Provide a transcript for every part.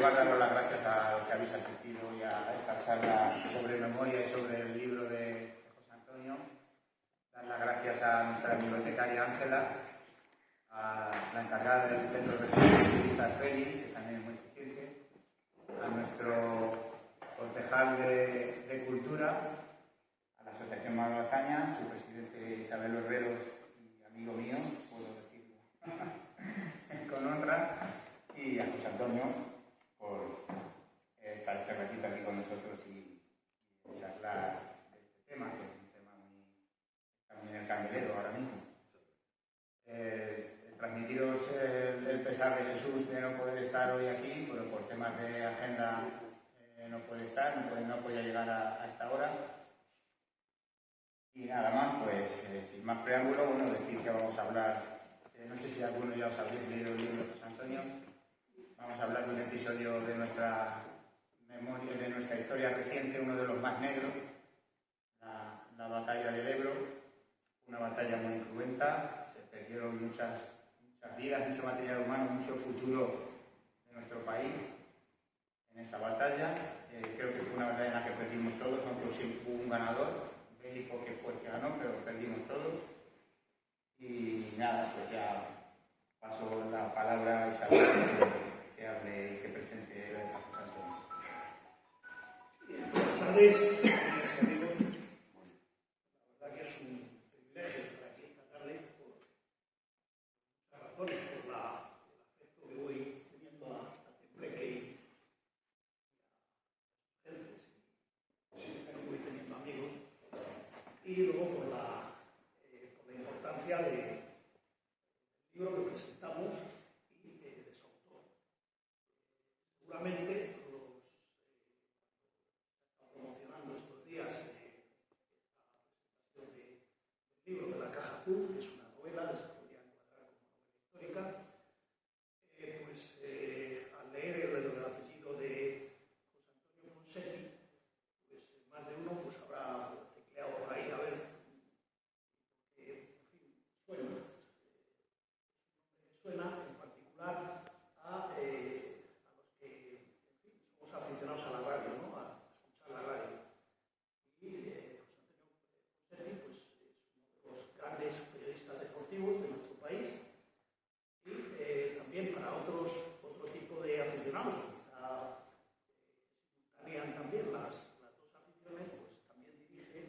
lugar, daros las gracias a los que habéis asistido hoy a esta charla sobre memoria y sobre el libro de José Antonio. Dar las gracias a nuestra bibliotecaria Ángela, a la encargada del Centro Recepcionista Félix, que también es muy eficiente, a nuestro concejal de Cultura, a la Asociación Manuel Azaña, su presidente Isabel Herreros y amigo mío, puedo decirlo con honra, y a José Antonio por estar este ratito aquí con nosotros y charlar de este tema, que es un tema muy en el candelero ahora mismo. Transmitiros el pesar de Jesús de no poder estar hoy aquí, pero por temas de agenda no puede estar, no podía llegar a esta hora. Y nada más, pues sin más preámbulo, bueno, decir que vamos a hablar, no sé si alguno ya os habéis leído el libro de José Antonio, vamos a hablar de un episodio de nuestra memoria, de nuestra historia reciente, uno de los más negros, la batalla del Ebro, una batalla muy cruenta, se perdieron muchas vidas, mucho material humano, mucho futuro de nuestro país en esa batalla. Creo que fue una batalla en la que perdimos todos, aunque sí hubo un ganador bélico que fue el que ganó, pero perdimos todos. Y nada, pues ya paso la palabra a Isabel que hable y que presente a José Antonio. Buenas tardes, queridos amigos. La verdad que es un privilegio estar aquí esta tarde por muchas razones, por el afecto que voy teniendo a Tembleque y a gentes, y siempre que voy teniendo amigos, y luego por la importancia del libro que presentamos y de su autor. Seguramente promocionando estos días esta presentación del libro de La Caja Azul, que es una novela que se podría encuadrar como novela histórica, al leer el apellido de José Antonio Ponseti, pues más de uno pues habrá tecleado por ahí a ver, porque en fin, suena en particular a los que en fin, somos aficionados a la radio, ¿no? A escuchar la radio. Y José Antonio Ponseti pues, es uno de los grandes periodistas deportivos de nuestro país y también para otro tipo de aficionados, quizá simultanean también las dos aficiones, pues también dirige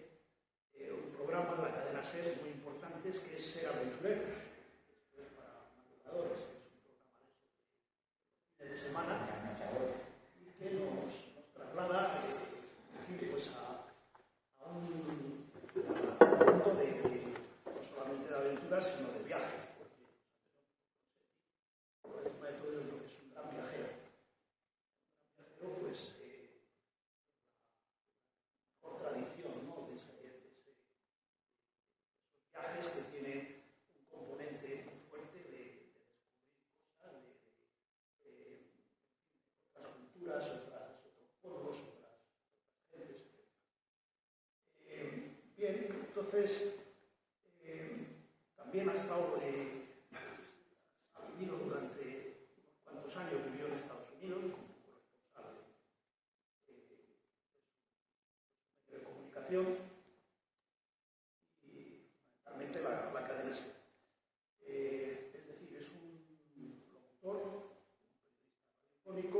un programa en la cadena SER muy importante que es Ser Aventureros. Esto es para madrugadores, es un programa de semana y que nos traslada pues a un punto de no solamente de aventuras sino de viaje, porque por encima de todo yo creo que es un gran viajero. Pues por tradición, ¿no? de esos viajes que tiene un componente muy fuerte de descubrir cosas, de otras culturas, otros pueblos, otras gentes, etc. Bien, entonces también ha vivido durante unos cuantos años, vivió en Estados Unidos como corresponsal de comunicación y fundamentalmente la cadena SER. Es decir, es un locutor, un periodista radiofónico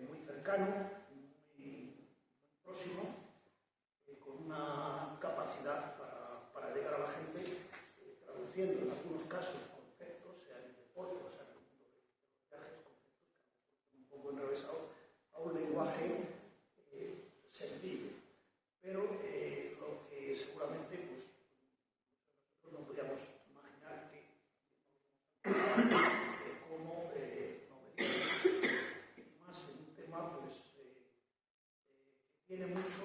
muy cercano, muy próximo, con una capacidad para llegar a la gente, traduciendo en algunos casos conceptos, sea en el deporte o sea en el mundo de los viajes, conceptos que están un poco enrevesados a un lenguaje sencillo. Pero lo que seguramente pues, nosotros no podíamos imaginar que como novelista, y más en un tema pues, que tiene mucho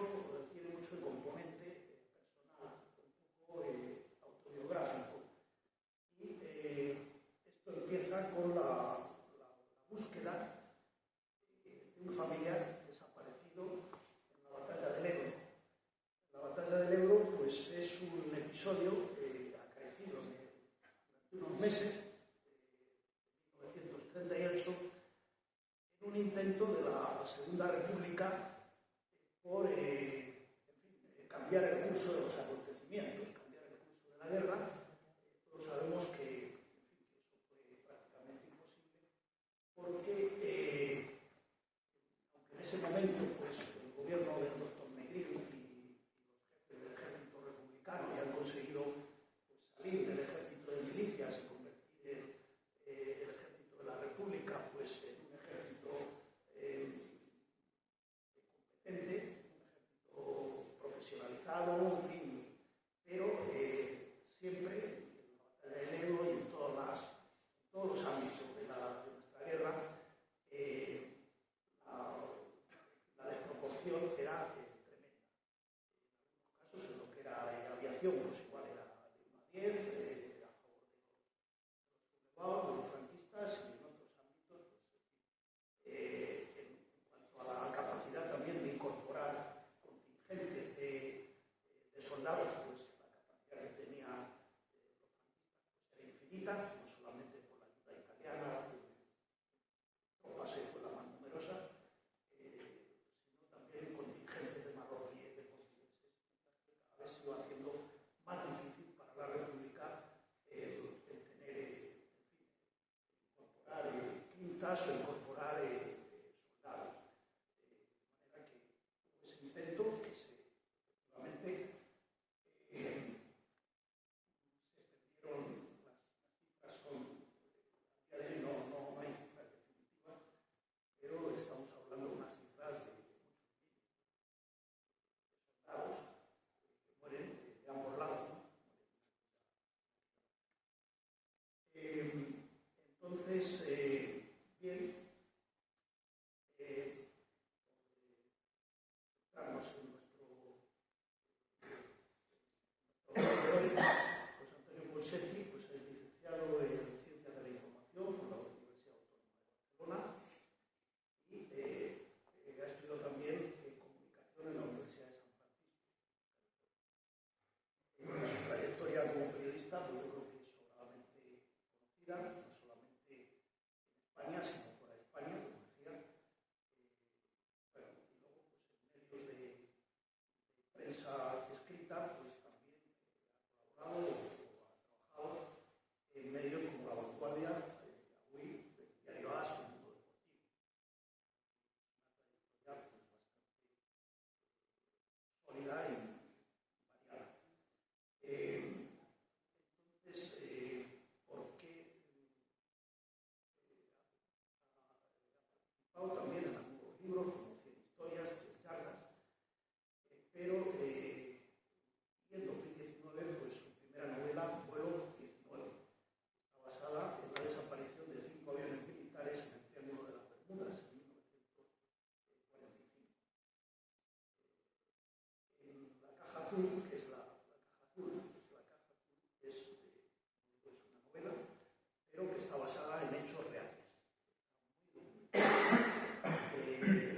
el componente personal, un poco autobiográfico. Y esto empieza con la búsqueda de un familiar desaparecido en la batalla del Ebro. La batalla del Ebro pues, es un episodio acaecido durante unos meses, de 1938, en un intento de la Segunda República por cambiar el curso de los acontecimientos, cambiar el curso de la guerra. Todos sabemos que, eso fue prácticamente imposible, porque aunque en ese momento pues, el gobierno del doctor Negrín y los jefes del ejército republicano ya han conseguido pues, salir del ejército de milicias y convertir el ejército de la República pues, en un ejército competente, un ejército profesionalizado, en fin, pero siempre en la batalla del Ebro y en todos los ámbitos de nuestra guerra, la desproporción era tremenda. En algunos casos, en lo que era aviación, pues igual era de 1 a 10, a favor de los sublevados, de los franquistas, y en otros ámbitos, pues, en cuanto a la capacidad también de incorporar contingentes de soldados, pues la capacidad que tenía los franquistas pues, era infinita, no solamente por la ayuda italiana, tropas fue la más numerosa, sino también contingentes de marroquíes, de portugueses, que cada vez se iba haciendo más difícil para la República el tener, incorporar quintas o incorporar soldados. De manera que hubo ese intento que efectivamente se perdieron las cifras, son, a día de hoy no hay cifras definitivas, pero estamos hablando de unas cifras de muchos miles de soldados que mueren de ambos lados, ¿no? Entonces, bien, entramos en nuestro José Antonio Ponseti, pues es licenciado en Ciencias de la Información por la Universidad Autónoma de Barcelona y ha estudiado también Comunicación en la Universidad de San Francisco. Su trayectoria como periodista, pues yo creo que es sobradamente conocida, no solamente en España, sino fuera de España, como decía. Bueno, y luego, pues en medios de prensa escrita, pues también ha colaborado o ha trabajado en medios como La Vanguardia, hoy, el diario AS, el Mundo Deportivo. Una trayectoria pues, bastante sólida y variada. Entonces, ¿por qué ha participado también en algunos libros como 100 historias, 100 charlas? Pero y en 2019 pues su primera novela, Vuelo 19, está basada en la desaparición de 5 aviones militares en el Triángulo de las Bermudas en 1945. En La Caja Azul, que es la Caja Azul, es una novela, pero que está basada en hechos reales.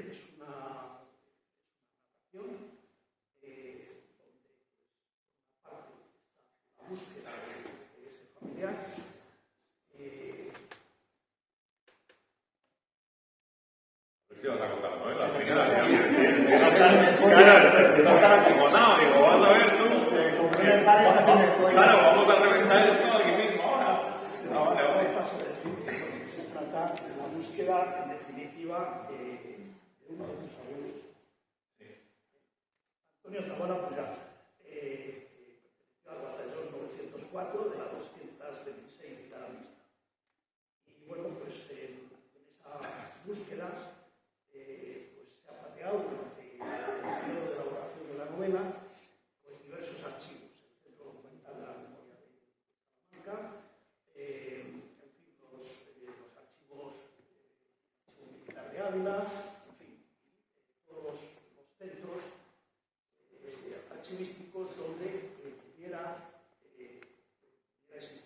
Es una narración donde, por una parte, está la búsqueda de ese familiar. Si vas a contar la novela, al final. Claro, no estar acojonado, digo, vas a ver tú. Claro, vamos a reventar esto aquí mismo ahora. No, vale. El paso del tiempo, porque se trata de la búsqueda, en definitiva, de uno de tus abuelos. Antonio Zabala, pues ya, perteneció al batallón 904 de la 226 Brigada Mixta. Y bueno, pues en esa búsqueda, pues se ha pateado durante el periodo de elaboración de la novela, pues diversos archivos. El Centro Documental de la Memoria de Salamanca, en fin, los archivos militar de Ávila, en fin, todos los centros archivísticos donde pudiera existir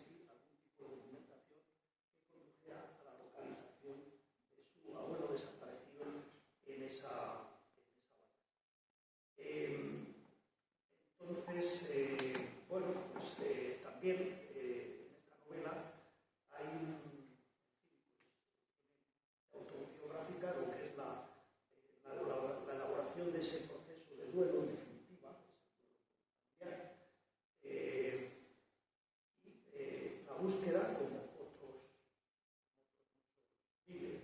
búsqueda, como otros viven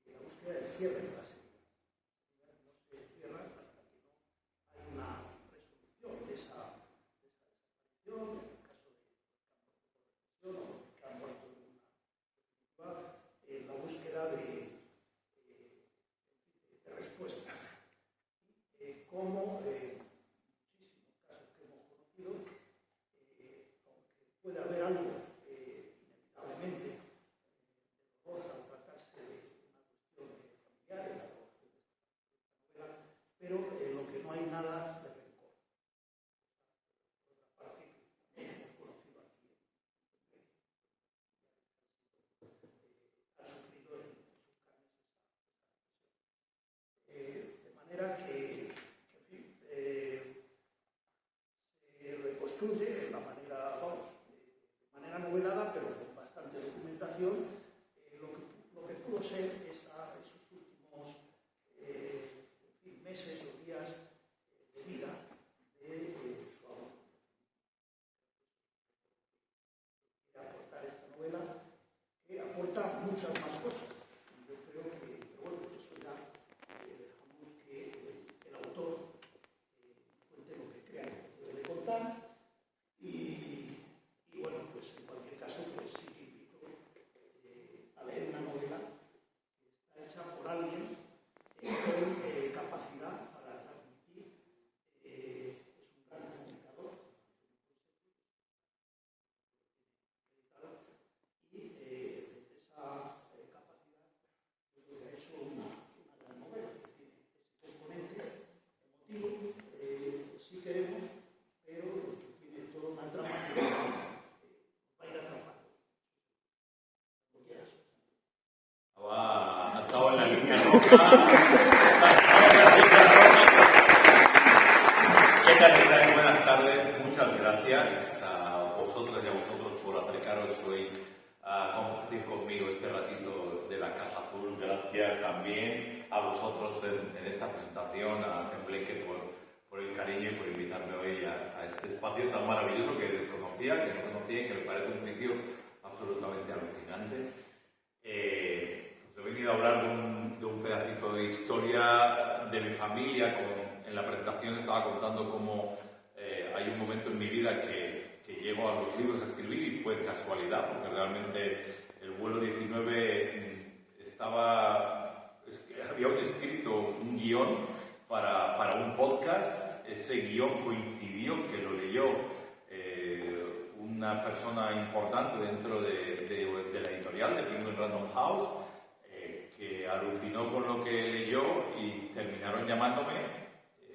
la búsqueda del cierre de la seguridad. No se cierra hasta que no hay una resolución de esa desaparición, en el caso de que han muerto en la búsqueda de respuestas. Como muchísimos casos que hemos conocido, aunque puede haber algo inevitablemente de dolor al tratarse de una cuestión familiar en la producción de esta novela, pero lo que no hay nada de rencor. Por otra parte, que también hemos conocido aquí en México, han sufrido en sus carnes esa presión. De manera que se reconstruye de manera novelada, pero con bastante documentación, lo que pudo ser esos últimos meses o días de vida de su abuelo. Quiere aportar esta novela, que aporta muchas más cosas. Yo creo que, pero bueno, eso ya dejamos que el autor nos cuente lo que crea que debe contar. Y bueno, pues en cualquier caso, pues sí que invito a leer una novela que está hecha por alguien con capacidad para transmitir. Es un gran comunicador y desde esa capacidad yo creo que ha hecho una gran novela que tiene ese componente emotivo, si queremos, pero que tiene toda una trama que va a ir atrapando. Como quieras. Ha estado en la línea roja. ¿Qué tal estáis? Buenas tardes. Muchas gracias a vosotras y a vosotros por acercaros hoy a compartir conmigo este ratito de la Caja Azul. Gracias también a vosotros en esta presentación, a Tembleque por el cariño y por invitarme hoy a este espacio tan maravilloso que desconocía, que no conocía y que me parece un sitio absolutamente alucinante. Os he venido a hablar de un pedacito de historia de mi familia. En la presentación estaba contando cómo hay un momento en mi vida que llego a los libros a escribir y fue casualidad, porque realmente el vuelo 19 había escrito un guión para un podcast. Ese guión coincidió que lo leyó una persona importante dentro de la editorial de Penguin Random House, que alucinó con lo que leyó y terminaron llamándome.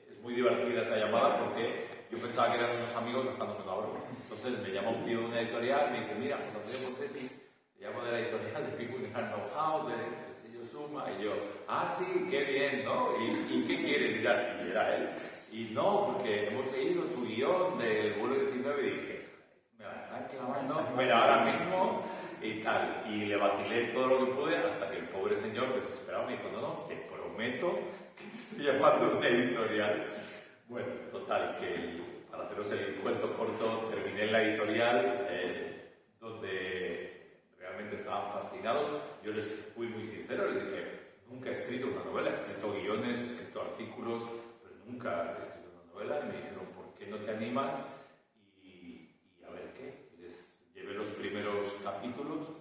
Es muy divertida esa llamada porque yo pensaba que eran unos amigos gastándome una broma. Entonces me llama un tío de una editorial, me dice: mira, José Antonio Porchetti, te llamo de la editorial de Penguin Random House, del sello Suma. Y yo: ah, sí, qué bien, ¿no? ¿Y qué quieres? Y era él. Y no, porque hemos leído tu guión del vuelo 19 y dije: me la están clavando, pero ahora mismo y tal. Y le vacilé todo lo que pude hasta que el pobre señor desesperado me dijo: no, te prometo que te estoy llamando a una editorial. Bueno, total, que para haceros el cuento corto, terminé en la editorial donde realmente estaban fascinados. Yo les fui muy sincero, les dije: nunca he escrito una novela, he escrito guiones, he escrito artículos, pero nunca he escrito una novela. Y me dijeron: ¿por qué no te animas? Y a ver qué. Les llevé los primeros capítulos y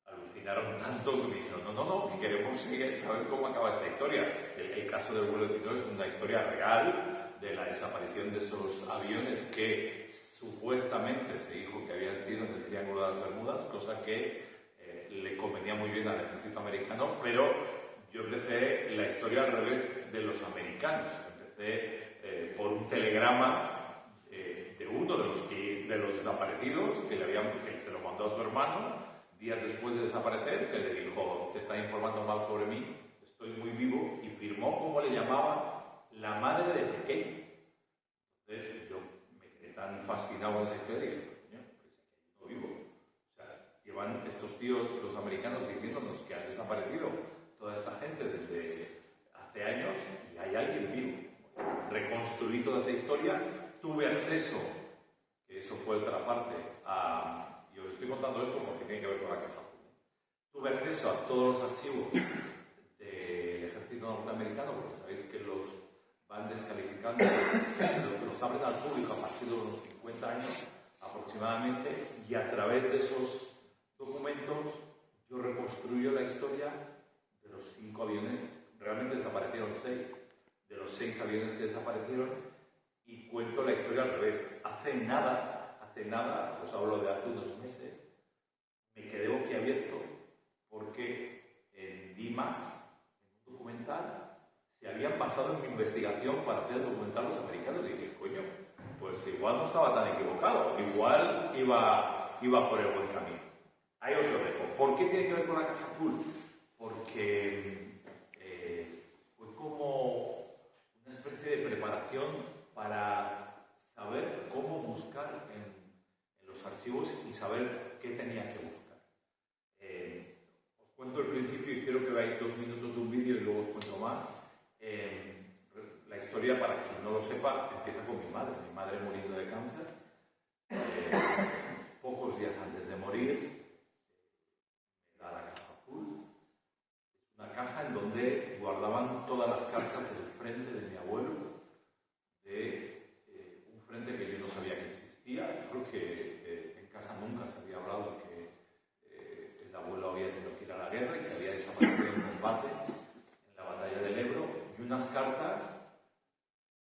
alucinaron tanto que me dijeron: no, que queremos saber cómo acaba esta historia. El caso del vuelo 19 es una historia real de la desaparición de esos aviones que supuestamente se dijo que habían sido en el Triángulo de las Bermudas, cosa que le convenía muy bien al ejército americano, pero yo empecé la historia al revés de los americanos. Empecé por un telegrama de uno de los desaparecidos que se lo mandó a su hermano días después de desaparecer, que le dijo: te está informando mal sobre mí, estoy muy vivo, y firmó como le llamaba la madre de pequeño. Entonces yo me quedé tan fascinado con esa historia y dije: coño, pues aquí no vivo. O sea, llevan estos tíos, los americanos, diciéndonos que han desaparecido toda esta gente desde hace años y hay alguien vivo. Reconstruí toda esa historia, tuve acceso que eso fue otra parte. Y os estoy contando esto porque tiene que ver con la caja azul. Tuve acceso a todos los archivos del ejército norteamericano, porque sabéis que los van descalificando, los abren al público a partir de unos 50 años aproximadamente, y a través de esos documentos yo reconstruyo la historia de los 5 aviones. Realmente desaparecieron 6, de los 6 aviones que desaparecieron, y cuento la historia al revés. Hace nada, os hablo de hace unos meses, me quedé boquiabierto porque en D-Max, en un documental, se habían basado en mi investigación para hacer el documental los americanos, y dije, coño, pues igual no estaba tan equivocado, igual iba por el buen camino. Ahí os lo dejo. ¿Por qué tiene que ver con la caja azul? Porque fue como una especie de preparación para saber cómo buscar en los archivos y saber qué tenía que buscar. Os cuento el principio y quiero que veáis 2 minutos de un vídeo y luego os cuento más. La historia, para quien no lo sepa, empieza con mi madre muriendo de cáncer. Pocos días antes de morir, me da la caja azul. Es una caja en donde guardaban todas las cartas del frente de mi abuelo, de un frente que yo no sabía que existía. Creo que en casa nunca se había hablado de que el abuelo había tenido que ir a la guerra y que había desaparecido en combate en la batalla del Ebro, y unas cartas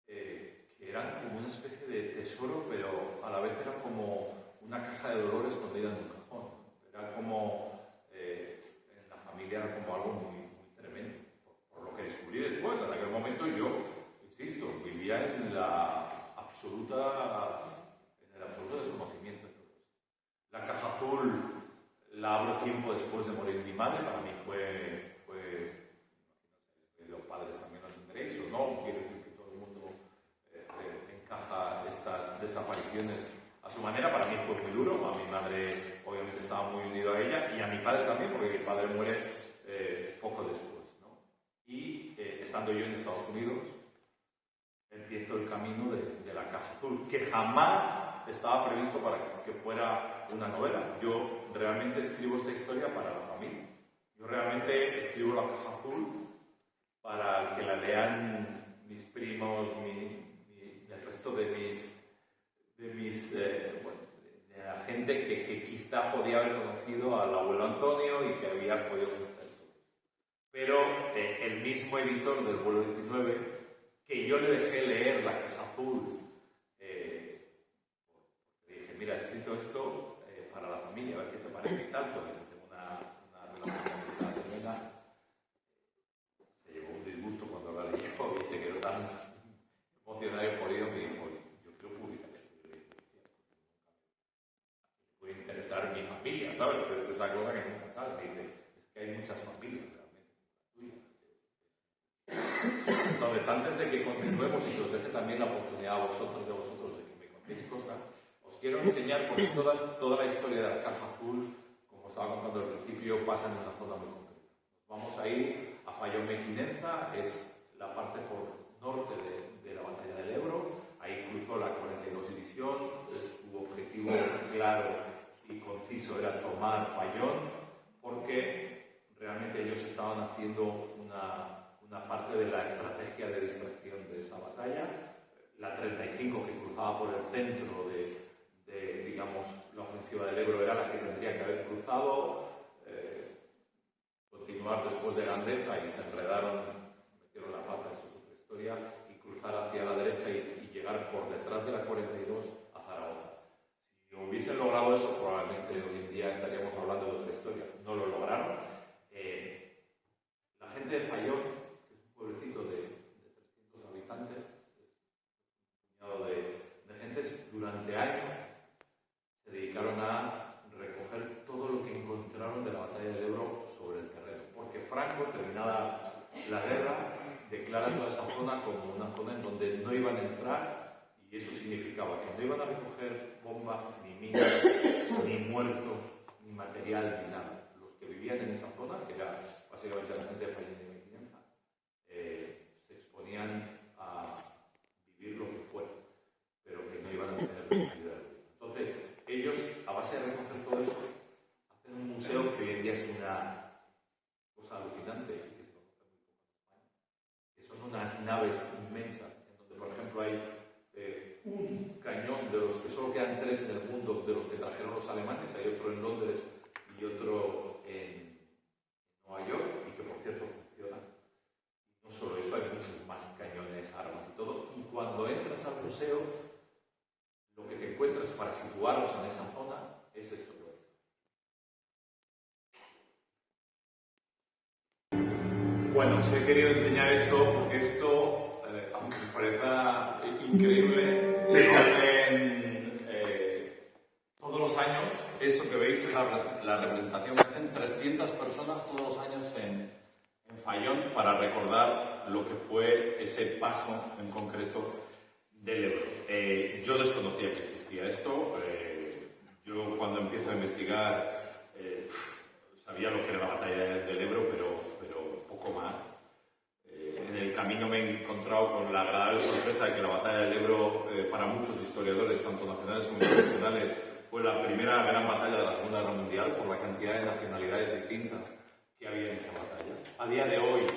que eran como una especie de tesoro, pero a la vez era como una caja de dolor escondida en un cajón. Era como, en la familia era como algo muy tremendo, por lo que descubrí después. En aquel momento yo, insisto, vivía en el absoluto desconocimiento de todo eso. La caja azul la abro tiempo después de morir mi madre. Para mí fue los padres también lo entenderéis, o no, quiero decir que todo el mundo encaja estas desapariciones a su manera. Para mí fue muy duro. A mi madre obviamente estaba muy unido a ella, y a mi padre también, porque mi padre muere poco después, ¿no? Y estando yo en Estados Unidos, empiezo el camino de la caja azul, que jamás estaba previsto para que fuera una novela. Yo realmente escribo esta historia para la familia. Yo realmente escribo la caja azul para que la lean mis primos, el resto de la gente que quizá podía haber conocido al abuelo Antonio y que había podido conocer todo eso. Pero el mismo editor del vuelo 19, que yo le dejé leer la caja azul, le dije, mira, he escrito esto para la familia, a ver qué te parece y tal, pues tengo una relación de amistad tremenda. Se llevó un disgusto cuando la leyó y se quedó tan emocionado y jodido que dijo, yo quiero publicar esto. Yo le dije, me puede interesar mi familia, ¿sabes? Esa cosa que nunca sale. Me dice, es que hay muchas familias realmente, como la tuya. Entonces, antes de que continuemos y que os deje también la oportunidad a vosotros de que me contéis cosas, os quiero enseñar porque toda la historia de la caja azul, como estaba contando al principio, pasa en una zona muy concreta. Nos vamos a ir a Fayón Mequinenza, es la parte por norte de la batalla del Ebro. Ahí cruzó la 42 División. Su objetivo claro y conciso era tomar Fayón, porque realmente ellos estaban haciendo una parte de la estrategia de distracción de esa batalla. La 35, que cruzaba por el centro de digamos, la ofensiva del Ebro, era la que tendría que haber cruzado, continuar después de Gandesa, y se enredaron, metieron la pata, eso es otra historia, y cruzar hacia la derecha y llegar por detrás de la 42 a Zaragoza. Si hubiesen logrado eso, probablemente hoy en día estaríamos hablando de otra historia. No lo lograron. La gente de Fayón, que es un pueblecito de 300 habitantes, un puñado de gentes, durante años se dedicaron a recoger todo lo que encontraron de la batalla del Ebro sobre el terreno, porque Franco, terminada la guerra, declara toda esa zona como una zona en donde no iban a entrar, y eso significaba que no iban a recoger bombas, ni minas, ni muertos, ni material, ni nada. Los que vivían en esa zona, que era básicamente la gente de Fayón y Mequinenza, se exponían a vivir lo que fuera, pero que no iban a tener ayuda. de los que solo quedan 3 en el mundo, de los que trajeron los alemanes. Hay otro en Londres y otro en Nueva York, y que por cierto funciona. No solo eso, hay muchos más cañones, armas y todo. Y cuando entras al museo, lo que te encuentras para situaros en esa zona es esto que vais a ver. Bueno, os he querido enseñar esto porque esto, aunque os parezca increíble, lo hacen todos los años. Eso que veis es la representación que hacen 300 personas todos los años en Fayón para recordar lo que fue ese paso en concreto del Ebro. Yo desconocía que existía esto. Yo cuando empiezo a investigar sabía lo que era la batalla del Ebro, pero poco más. En el camino me he encontrado con la agradable sorpresa de que la batalla del Ebro, para muchos historiadores, tanto nacionales como internacionales, fue la primera gran batalla de la Segunda Guerra Mundial por la cantidad de nacionalidades distintas que había en esa batalla. A día de hoy,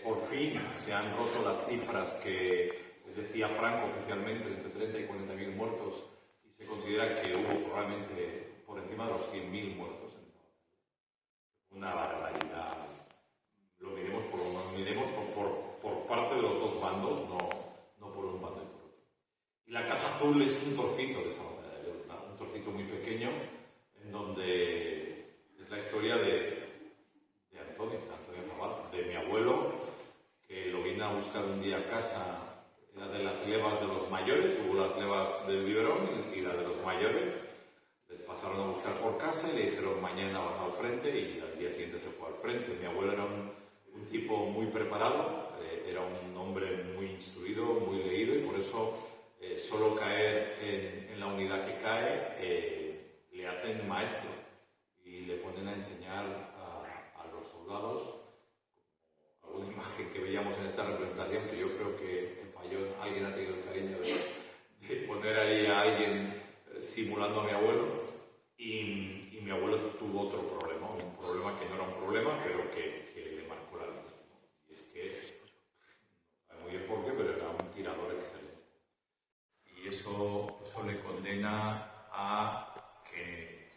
por fin se han roto las cifras que decía Franco oficialmente, entre 30 y 40.000 muertos, y se considera que hubo probablemente por encima de los 100.000 muertos en esa batalla. Una barbaridad. Lo miremos por parte de los dos bandos, no por un bando y por otro. Y la caja azul es un trocito de esa batalla de Ebro, un trocito muy pequeño, en donde es la historia de Antonio Zavala, de mi abuelo, que lo vine a buscar un día a casa. Era de las levas de los mayores, hubo las levas del biberón y la de los mayores. Les pasaron a buscar por casa y le dijeron mañana vas al frente, y al día siguiente se fue al frente. Mi abuelo era un tipo muy preparado, era un hombre muy instruido, muy leído, y por eso solo caer en la unidad que cae le hacen maestro y le ponen a enseñar a los soldados. Alguna imagen que veíamos en esta representación, que yo creo que en Fayón alguien ha tenido el cariño de poner ahí a alguien simulando a mi abuelo, y mi abuelo tuvo otro problema, un problema que no era un problema, pero que le marcó la vida. Y es que, no sé muy bien por qué, pero era un tirador excelente. Y eso le condena a que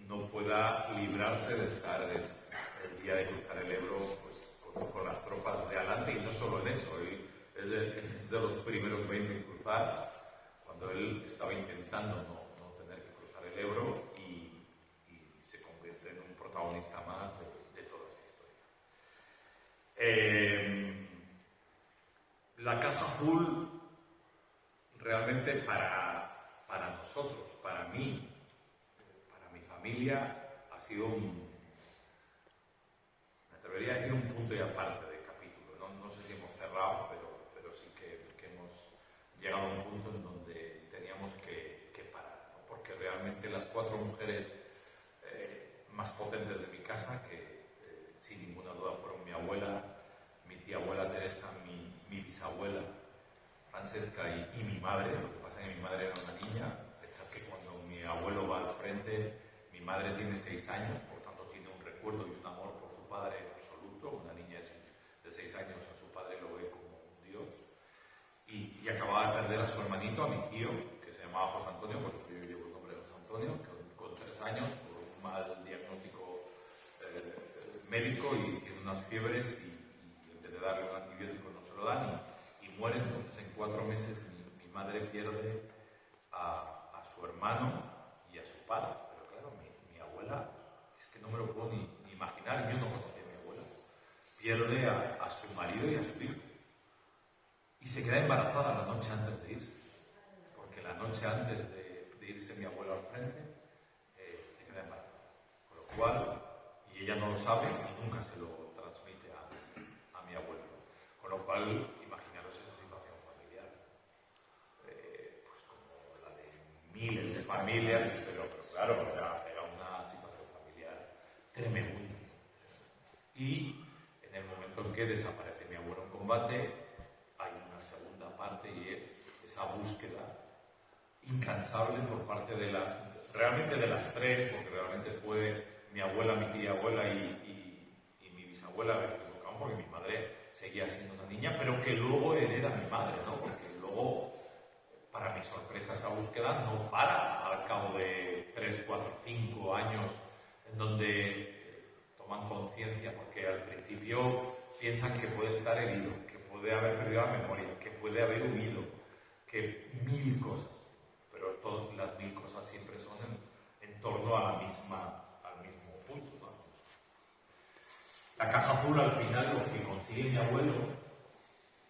no pueda librarse de estar el día de cruzar el Ebro con las tropas de adelante, y no solo en eso, él es de los primeros 20 en cruzar, cuando él estaba intentando no tener que cruzar el Ebro, y se convierte en un protagonista más de toda esa historia. La caja azul realmente para nosotros, para mí, para mi familia, ha sido me atrevería a decir un punto y aparte de capítulo. No sé si hemos cerrado, pero sí que hemos llegado a un punto en donde teníamos que parar, ¿no? Porque realmente las 4 mujeres más potentes de mi casa, que sin ninguna duda fueron mi abuela, mi tía abuela Teresa, mi bisabuela Francesca y mi madre. Lo que pasa es que mi madre era una niña, pensad que cuando mi abuelo va al frente, mi madre tiene 6 años, por tanto tiene un recuerdo y un amor por su padre absoluto. Una niña de 6 años a su padre lo ve como un dios. Y acababa de perder a su hermanito, a mi tío, que se llamaba José Antonio, por eso yo llevo el nombre de José Antonio, que con 3 años, por un mal diagnóstico médico, y tiene unas fiebres, y en vez de darle un antibiótico no se lo dan, y muere. Entonces en 4 meses mi madre pierde a su hermano y a su padre. Pero claro, mi abuela, es que no me lo puedo ni imaginar, yo no conocía a mi abuela. Pierde a su marido y a su hijo. Y se queda embarazada la noche antes de irse. Porque la noche antes de irse mi abuelo al frente, se queda embarazada. Con lo cual, y ella no lo sabe y nunca se lo transmite a mi abuelo. Con lo cual, imaginaros esa situación familiar. Pues como la de miles de familias, pero claro, era una situación familiar tremenda. Y en el momento en que desaparece mi abuelo en combate, hay una segunda parte, y es esa búsqueda incansable por parte realmente de las 3, porque realmente fue mi abuela, mi tía abuela y mi bisabuela las que buscaban, porque mi madre seguía siendo una niña, pero que luego hereda mi madre, ¿no? Porque luego para mi sorpresa, esa búsqueda no para al cabo de 3, 4, 5 años en donde toman conciencia, porque al principio piensan que puede estar herido, que puede haber perdido la memoria, que puede haber huido, que 1000 cosas, pero todas las 1000 cosas siempre son en torno a al mismo punto, ¿no? La caja azul, al final, lo que consigue mi abuelo,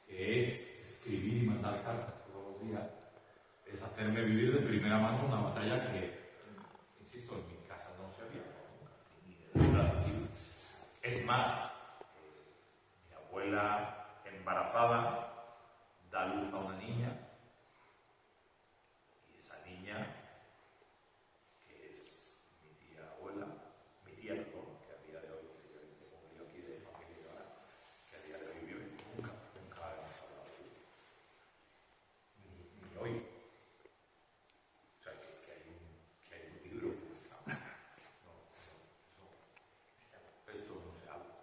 que es escribir y mandar cartas todos los días, es hacerme vivir de primera mano una batalla que, insisto, en mi casa no se había nunca. Es más, mi abuela embarazada da luz a una niña, y esa niña, que es mi tía abuela, mi tía, perdón, que a día de hoy, que yo tengo un lío aquí de familia y ahora, que a día de hoy vive, nunca hemos hablado de ella. Ni hoy. O sea, que hay un libro publicado. Esto no se habla.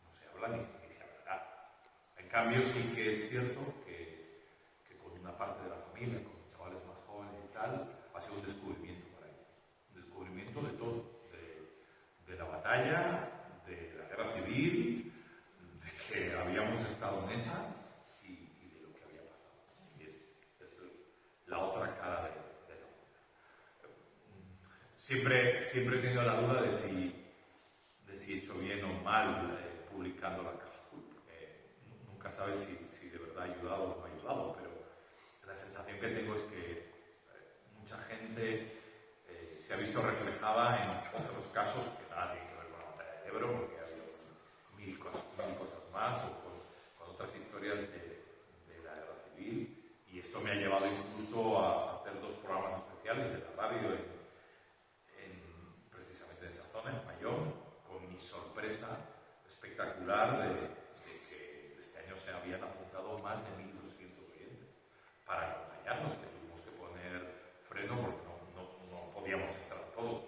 No se habla ni se hablará. En cambio, sí que es cierto que con una parte de la familia, con los chavales más jóvenes y tal, ha sido un descubrimiento para ellos. Un descubrimiento de todo. De la batalla, de la guerra civil, de que habíamos estado en esas y de lo que había pasado. Y es la otra cara de la moneda. Siempre he tenido la duda de si he hecho bien o mal publicando la caja azul, porque nunca sabes si de verdad ha ayudado o no ha ayudado, pero la sensación que tengo es que mucha gente se ha visto reflejada en otros casos que nada tienen que ver con la batalla de Ebro, porque ha habido mil cosas más, o con otras historias de la guerra civil, y esto me ha llevado incluso a hacer 2 programas especiales de la radio precisamente en esa zona, en Fayón, con mi sorpresa espectacular de que este año se habían apuntado más de 1.200 oyentes para acompañarnos, que tuvimos que poner freno porque no podíamos entrar todos.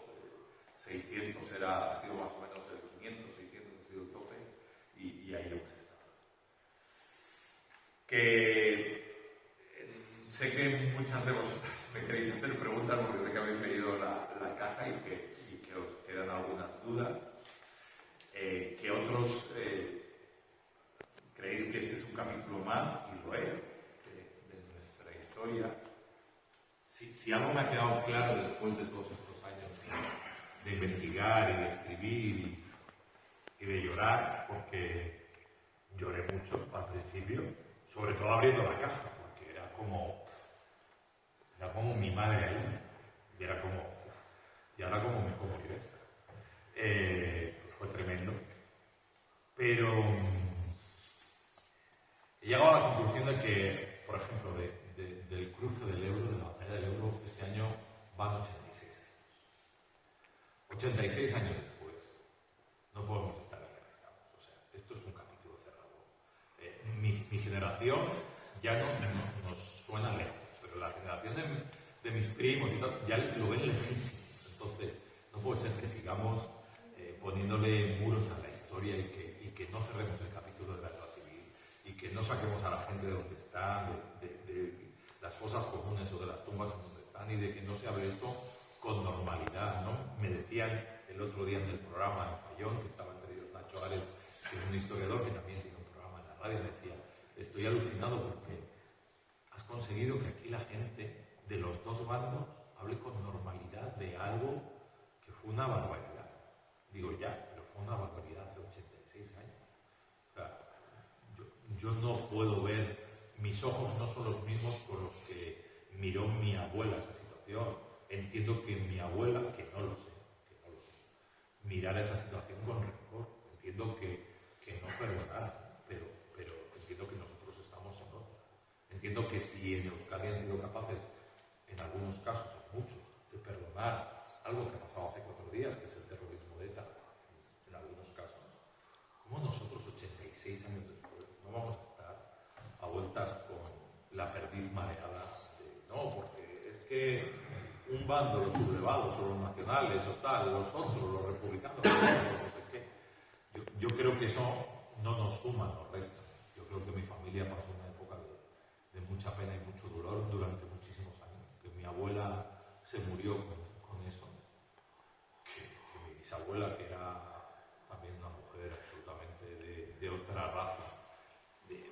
600 ha sido más o menos el 500, 600 ha sido el tope, y ahí hemos estado. Sé que muchas de vosotras me queréis hacer preguntas porque sé que habéis leído la caja y que os quedan algunas dudas. Que otros creéis que este es un capítulo más, y lo es, de nuestra historia. Si algo me ha quedado claro después de todos estos años de investigar y de escribir y de llorar, porque lloré mucho al principio, sobre todo abriendo la caja, porque era como mi madre ahí, y era como, y ahora como me como yo esta. Fue tremendo, pero he llegado a la conclusión de que, por ejemplo, del cruce del Ebro, de la batalla del Ebro, este año van 86 años. 86 años después, no podemos estar en el que estamos. O sea, esto es un capítulo cerrado. Mi generación ya no nos suena lejos, pero la generación de mis primos y tal, ya lo ven lejísimos. Entonces, no puede ser que sigamos poniéndole muros a la historia y que no cerremos el capítulo de la guerra civil y que no saquemos a la gente de donde están, de las fosas comunes o de las tumbas en donde están, y de que no se hable esto con normalidad, ¿no? Me decían el otro día en el programa en Fayón, que estaba entre ellos Nacho Ares, que es un historiador que también tiene un programa en la radio, me decía, estoy alucinado porque has conseguido que aquí la gente de los 2 bandos hable con normalidad de algo que fue una barbaridad. Digo, ya, pero fue una barbaridad hace 86 años. O sea, yo no puedo ver, mis ojos no son los mismos con los que miró mi abuela esa situación. Entiendo que mi abuela, que no lo sé, mirara esa situación con rencor. Entiendo que no perdonara, pero entiendo que nosotros estamos en otra. Entiendo que si en Euskadi han sido capaces, en algunos casos, en muchos, de perdonar algo que ha pasado hace 4 días, que es el terrorismo de ETA, en algunos casos, ¿cómo nosotros 86 años después no vamos a estar a vueltas con la perdiz mareada no, porque es que un bando, los sublevados o los nacionales o tal, los otros, los republicanos, no sé qué, yo creo que eso no nos suma, nos resta. Yo creo que mi familia pasó una época de mucha mucha pena y mucho dolor durante muchísimos años. Que mi abuela se murió con eso. Que mi bisabuela, que era también una mujer absolutamente de otra raza,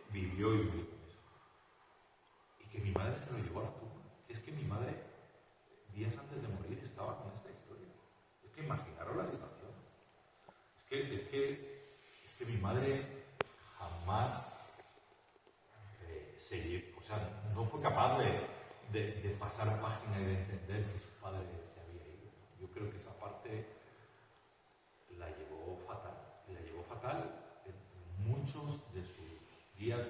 vivió y murió con eso. Y que mi madre se lo llevó a la tumba. Es que mi madre, días antes de morir, estaba con esta historia. Es que imaginaros la situación. Es que mi madre jamás no fue capaz de pasar página y de entender que su padre se había ido. Yo creo que esa parte la llevó fatal. Y la llevó fatal en muchos de sus días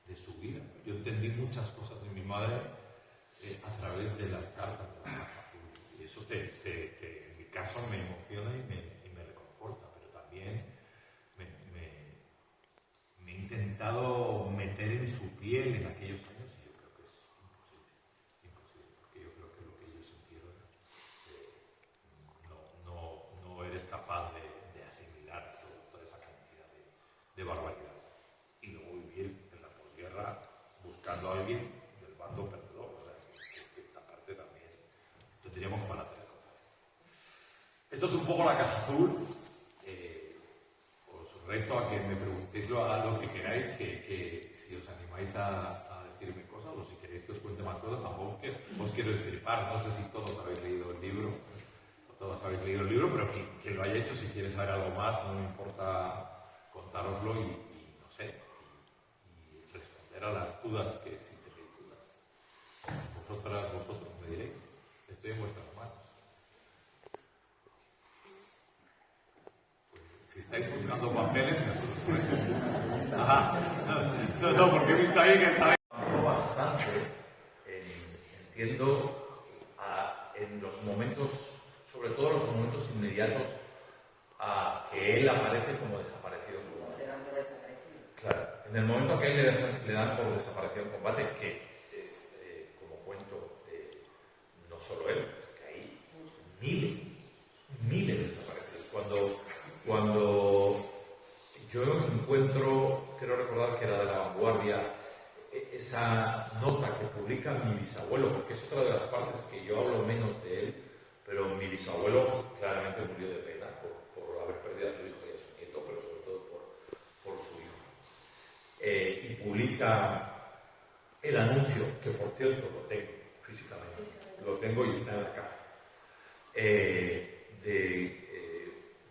de su vida. Yo entendí muchas cosas de mi madre a través de las cartas de la Caja Azul. Y eso en mi caso me emociona y me reconforta, pero también me he intentado meter en su piel en aquellos años y yo creo que es imposible, porque yo creo que lo que ellos sintieron no eres capaz de asimilar toda esa cantidad de barbaridades. Y luego vivir en la posguerra buscando a alguien del bando perdedor, o sea, que esta parte también tendríamos para 3 cosas. Esto es un poco la Caja Azul. Os reto a que me preguntéis lo que queráis, que si os animáis a decirme cosas o si queréis que os cuente más cosas, tampoco os quiero estripar. No sé si todos habéis leído el libro, pero quien lo haya hecho, si quiere saber algo más, no me importa contároslo y no sé, y responder a las dudas que si tenéis dudas. Vosotros me diréis, estoy en vuestras manos. Si estáis buscando papeles, me asusto. No, porque he visto ahí que está bastante. Entiendo en los momentos, sobre todo los momentos inmediatos, a que él aparece como desaparecido en combate. Claro, en el momento que a él le dan por desaparecido en combate, que como cuento, no solo él, es que hay miles de desaparecidos. Cuando yo encuentro, quiero recordar que era de La Vanguardia, esa nota que publica mi bisabuelo, porque es otra de las partes que yo hablo menos de él, pero mi bisabuelo claramente murió de pena por haber perdido a su hijo y a su nieto, pero sobre todo por su hijo. Y publica el anuncio, que por cierto lo tengo físicamente, lo tengo y está en la caja,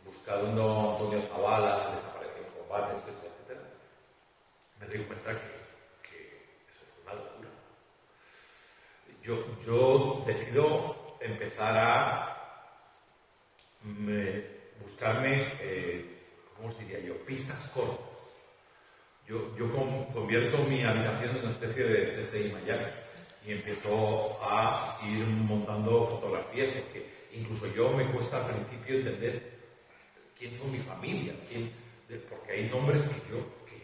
buscando a Antonio Zavala, desapareció en combate, etcétera. Me doy cuenta que eso es una locura. Yo decido empezar a buscarme, ¿cómo os diría yo?, pistas cortas. Yo convierto mi habitación en una especie de CSI Miami y empiezo a ir montando fotografías, porque incluso yo me cuesta al principio entender quién son mi familia, porque hay nombres que yo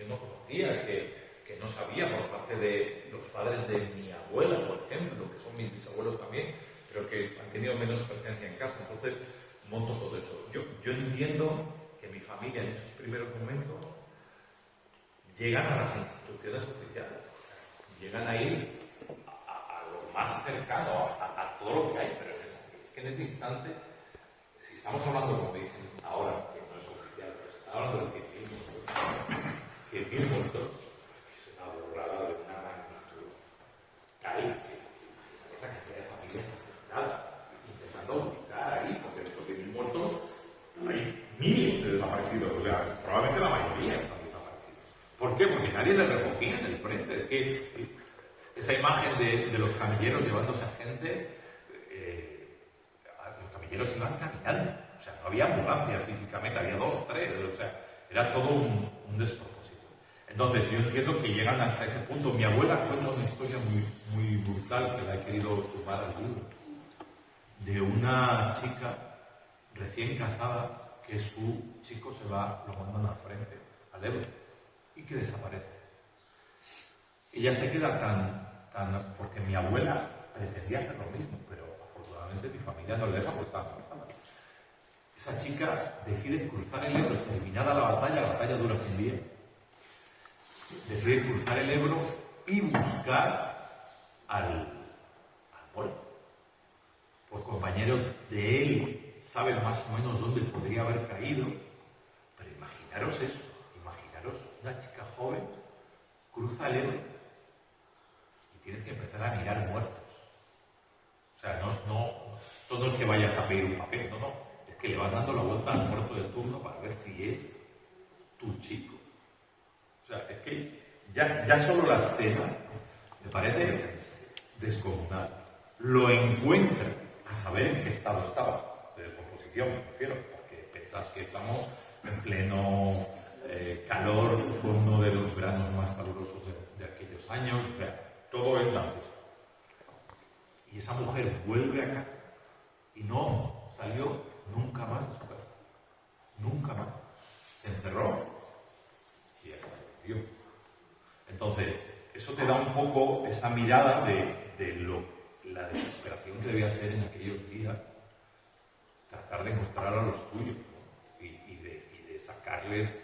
no conocía, que no sabía por parte de los padres de mi abuela, por ejemplo, que son mis bisabuelos también, pero que han tenido menos presencia en casa. Entonces monto todo eso. Yo entiendo que mi familia en esos primeros momentos llegan a las instituciones oficiales, llegan a ir a lo más cercano, a todo lo que hay, pero es que en ese instante, si estamos hablando, como dicen ahora, que no es oficial, pero se está hablando de 100.000 muertos, es una borrada de una magnitud tal que esta cantidad de familias afectadas, intentando buscar ahí, porque de estos 100.000 muertos hay miles de desaparecidos, o sea, probablemente la mayoría están desaparecidos. ¿Por qué? Porque nadie les recogía en el frente. Es que esa imagen de los camilleros llevándose a gente, los camilleros iban caminando, o sea, no había ambulancia físicamente, había 2 o 3, o sea, era todo un despropósito. Entonces, yo entiendo que llegan hasta ese punto. Mi abuela cuenta una historia muy brutal, que la he querido sumar al libro, de una chica recién casada que su chico se va, lo mandan al frente, al Ebro, y que desaparece. Ella se queda tan porque mi abuela pretendía hacer lo mismo, pero afortunadamente mi familia no le deja porque estaba embarazada. Esa chica decide cruzar el Ebro, terminada la batalla dura 100 días, decide cruzar el Ebro y buscar al muerto. Por compañeros de él saben más o menos dónde podría haber caído, pero imaginaros eso, imaginaros una chica joven cruza el Ebro y tienes que empezar a mirar muertos. O sea, todo el que vayas a pedir un papel, no, es que le vas dando la vuelta al muerto de turno para ver si es tu chico. O sea, es que ya solo la escena me parece descomunal. Lo encuentra a saber en qué estado estaba, de descomposición me refiero, porque pensad que estamos en pleno calor, fue uno de los veranos más calurosos de aquellos años, o sea, todo es antes. Y esa mujer vuelve a casa y no salió nunca más de su casa, nunca más. Se encerró y ya está, murió. Entonces, eso te da un poco esa mirada de la desesperación que debía ser en aquellos días tratar de encontrar a los tuyos, ¿no? y de sacarles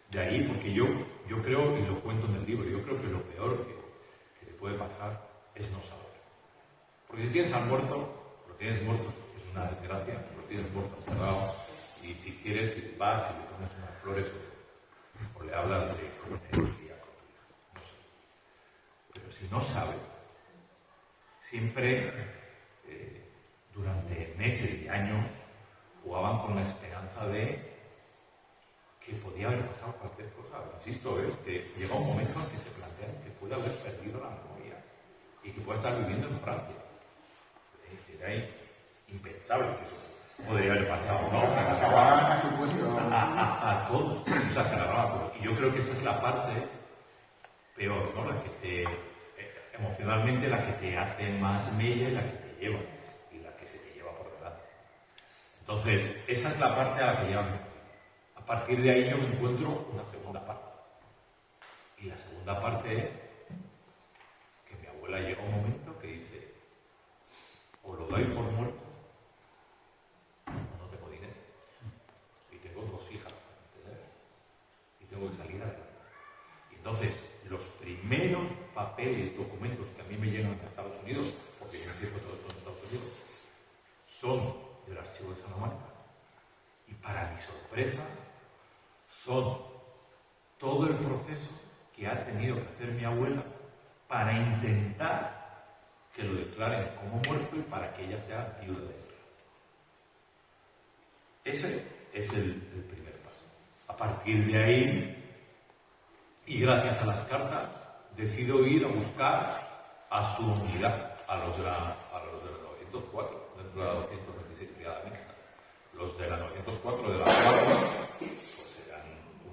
de ahí, porque yo creo, y lo cuento en el libro, yo creo que lo peor que te puede pasar es no saber. Porque si tienes al muerto, lo tienes muerto, es una desgracia, lo tienes muerto enterrado, y si quieres vas y le pones unas flores o le hablas de cómo te día con tu hija, no sé. Pero si no sabes, siempre durante meses y años jugaban con la esperanza de que podía haber pasado cualquier cosa. Insisto, es que llega un momento en que se plantean que puede haber perdido la memoria y que pueda estar viviendo en Francia. Era impensable que eso podría haber pasado, ¿no? O sea, se agarraban a su puesto. A todos, o sea, se agarraban a todos. Y yo creo que esa es la parte peor, ¿no? La que te, emocionalmente, la que te hace más mella y la que te lleva, y la que se te lleva por delante. Entonces, esa es la parte a la que llegamos. A partir de ahí yo me encuentro una segunda parte. Y la segunda parte es que mi abuela llega un momento que dice, o lo doy por muerto, o no tengo dinero. Y tengo 2 hijas para mantener. Y tengo que salir adelante. Y entonces, los primeros papeles, documentos que a mí me llegan a Estados Unidos, porque yo empiezo todo esto en Estados Unidos, son del archivo de Salamanca. Y para mi sorpresa, son todo el proceso que ha tenido que hacer mi abuela para intentar que lo declaren como muerto y para que ella sea viuda de él. Ese es el primer paso. A partir de ahí, y gracias a las cartas, decido ir a buscar a su unidad, a los de la 904, dentro de la 226 Brigada Mixta. Los de la 904 de la 4, pues eran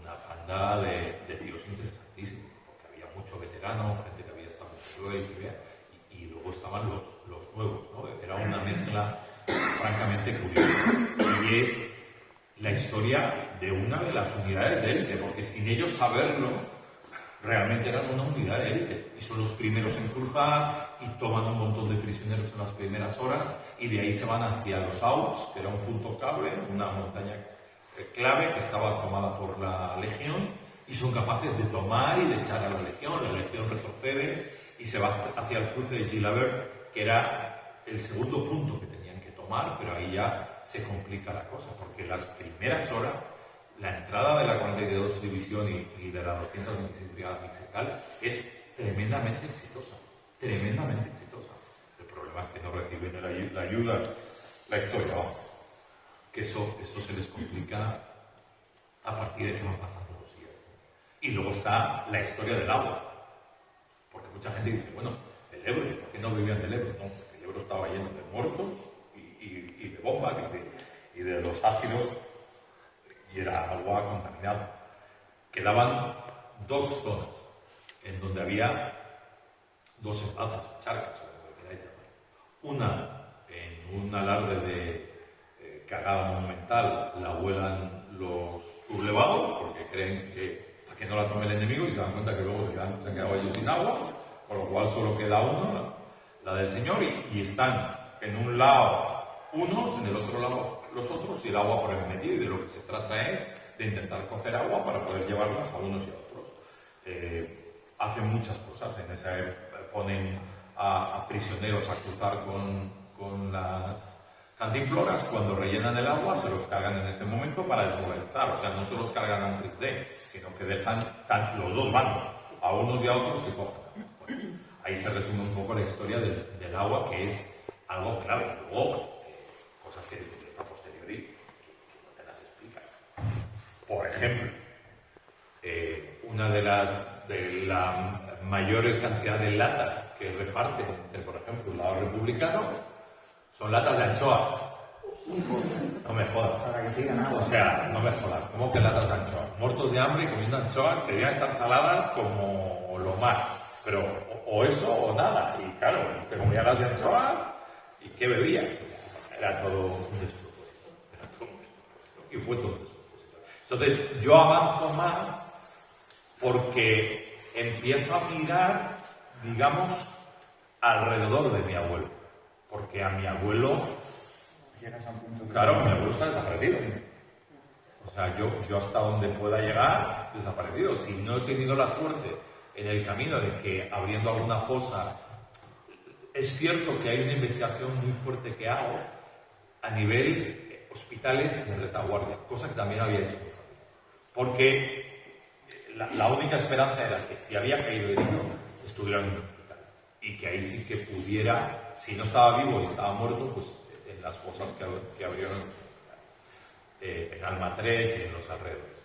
una banda de tíos interesantísimos, porque había mucho veterano, gente que había estado en y luego estaban los nuevos, ¿no? Era una mezcla francamente curiosa. Y es la historia de una de las unidades de élite, porque sin ellos saberlo, realmente eran una unidad de élite. Y son los primeros en cruzar y toman un montón de prisioneros en las primeras horas y de ahí se van hacia los Alps, que era un punto clave, una montaña clave que estaba tomada por la Legión, y son capaces de tomar y de echar a la Legión retrocede y se va hacia el cruce de Gilabert, que era el segundo punto que tenían que tomar, pero ahí ya se complica la cosa, porque las primeras horas, la entrada de la 42 División y de la 226 Brigada Mixta es tremendamente exitosa, tremendamente exitosa. El problema es que no reciben la ayuda, la historia, que eso se les complica a partir de que van pasando los días. Y luego está la historia del agua, porque mucha gente dice, bueno, el Ebro, ¿por qué no vivían del Ebro? No, porque el Ebro estaba lleno de muertos y de bombas y de los ácidos, y era agua contaminada. Quedaban 2 zonas en donde había 2 embalses, charcas, o como queráis llamar. Una en un alarde de cagada monumental la vuelan los sublevados porque creen que para que no la tome el enemigo, y se dan cuenta que luego se han quedado ellos sin agua, por lo cual solo queda una, la del Señor, y están en un lado unos, en el otro lado los otros, y el agua por el medio, y de lo que se trata es de intentar coger agua para poder llevarlas a unos y a otros. hacen muchas cosas. En esa ponen a prisioneros a cruzar con las cantimploras, cuando rellenan el agua se los cargan en ese momento para desmoralizar. O sea, no se los cargan antes de, sino que dejan los dos bandos, a unos y a otros que cojan. Bueno, ahí se resume un poco la historia del agua, que es algo clave. Luego, cosas que discutir a posteriori que no te las explican. Por ejemplo, una de la mayor cantidad de latas que reparten entre, por ejemplo, el lado republicano son latas de anchoas. No me jodas. Para que te digan agua. O sea, no me jodas. ¿Cómo que latas de anchoas? Muertos de hambre y comiendo anchoas que debían estar saladas como lo más. Pero o eso o nada. Y claro, te comías las de anchoas y ¿qué bebías? O sea, era todo un despropósito. Era todo un despropósito. Y fue todo un despropósito. Entonces, yo avanzo más porque empiezo a mirar, digamos, alrededor de mi abuelo. Porque a mi abuelo, Llegas a un punto que... claro, mi abuelo está desaparecido. O sea, yo hasta donde pueda llegar, desaparecido. Si no he tenido la suerte en el camino de que abriendo alguna fosa, es cierto que hay una investigación muy fuerte que hago a nivel hospitales de retaguardia, cosa que también había hecho mi familia. Porque la única esperanza era que si había caído herido, estuviera en un hospital. Y que ahí sí que pudiera, si no estaba vivo y estaba muerto, pues en las fosas que abrieron en Almatret y en los alrededores.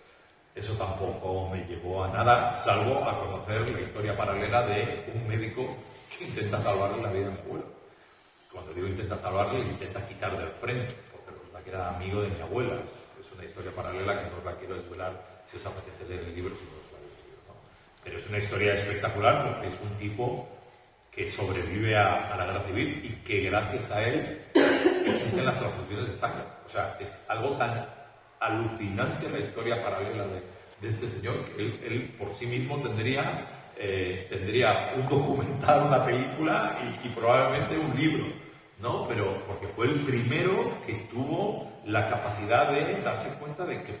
Eso tampoco me llevó a nada, salvo a conocer la historia paralela de un médico que intenta salvarle la vida a mi abuelo. Cuando digo intenta salvarle, intenta quitar del frente, porque resulta que era amigo de mi abuela. Es una historia paralela que no os la quiero desvelar. Si os apetece leer el libro, si no os la habéis leído, ¿no? Pero es una historia espectacular porque es un tipo que sobrevive a la guerra civil y que gracias a él existen las transfusiones de sangre. O sea, es algo tan alucinante la historia paralela de este señor que él por sí mismo tendría un documental, una película y probablemente un libro, ¿no? Pero porque fue el primero que tuvo la capacidad de darse cuenta de que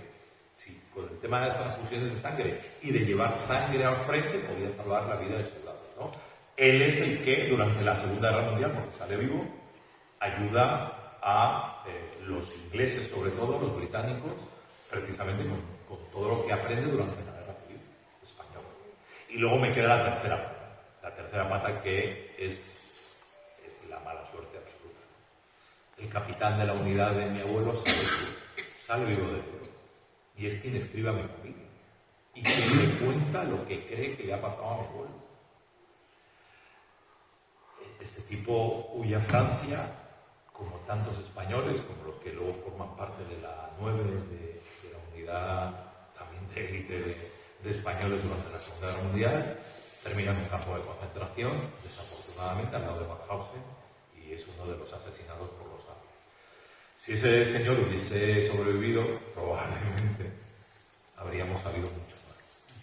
si con el tema de las transfusiones de sangre y de llevar sangre al frente podía salvar la vida de soldados, ¿no? Él es el que durante la Segunda Guerra Mundial, porque sale vivo, ayuda a los ingleses, sobre todo los británicos, precisamente con todo lo que aprende durante la Guerra Civil Española. Y luego me queda la tercera pata que es la mala suerte absoluta. El capitán de la unidad de mi abuelo sale vivo del libro y es quien escribe a mi familia y quien le cuenta lo que cree que le ha pasado a mi abuelo. Este tipo huye a Francia, como tantos españoles, como los que luego forman parte de la 9, de la unidad también de élite de españoles durante la Segunda Guerra Mundial, termina en un campo de concentración, desafortunadamente, al lado de Mauthausen, y es uno de los asesinados por los nazis. Si ese señor hubiese sobrevivido, probablemente habríamos sabido mucho más.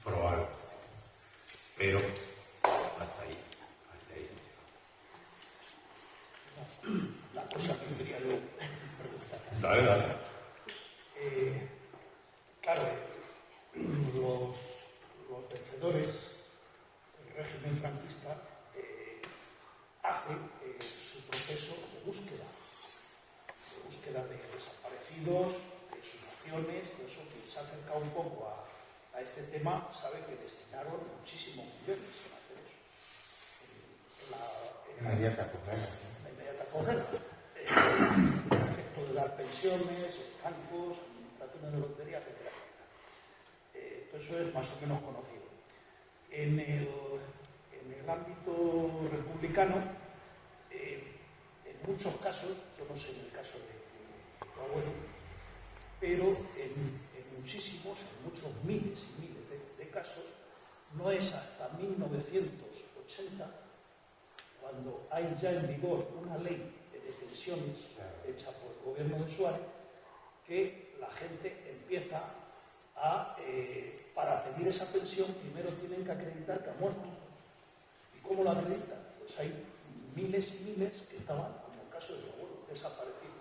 Probablemente. Pero hasta ahí. La cosa que quería yo preguntar. Dale. Claro, los vencedores del régimen franquista hacen su proceso de búsqueda de desaparecidos, de exhumaciones, de eso. Quien se ha acercado un poco a este tema sabe que destinaron muchísimos millones a hacer eso. La inmediata correcta. El efecto de dar pensiones, estancos, administraciones de lotería, etc. Eso es más o menos conocido. En el ámbito republicano, en muchos casos, yo no sé en el caso de tu abuelo, pero en muchos miles y miles de casos, no es hasta 1980 cuando hay ya en vigor una ley de detenciones hecha por el gobierno de Suárez, que la gente empieza para pedir esa pensión, primero tienen que acreditar que ha muerto. ¿Y cómo lo acreditan? Pues hay miles y miles que estaban, como el caso de mi abuelo, desaparecidos.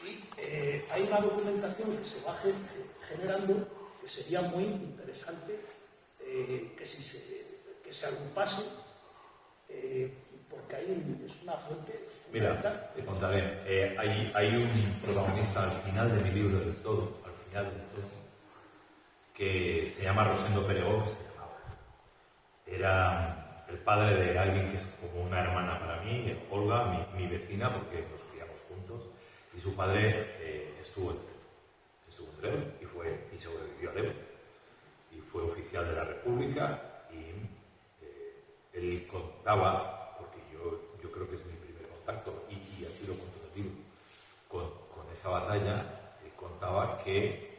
Y hay una documentación que se va generando que sería muy interesante que se agrupase, porque ahí es una fuente Mira, fundamental. te contaré. Hay un protagonista al final de mi libro del todo, que se llama Rosendo Peregó, que se llamaba. Era el padre de alguien que es como una hermana para mí, Olga, mi vecina, porque nos criamos juntos, y su padre estuvo en Ebro y sobrevivió a Ebro, y fue oficial de la República, y él contaba, porque yo creo que es mi primer contacto, y así lo cuento en el libro, con esa batalla, él contaba que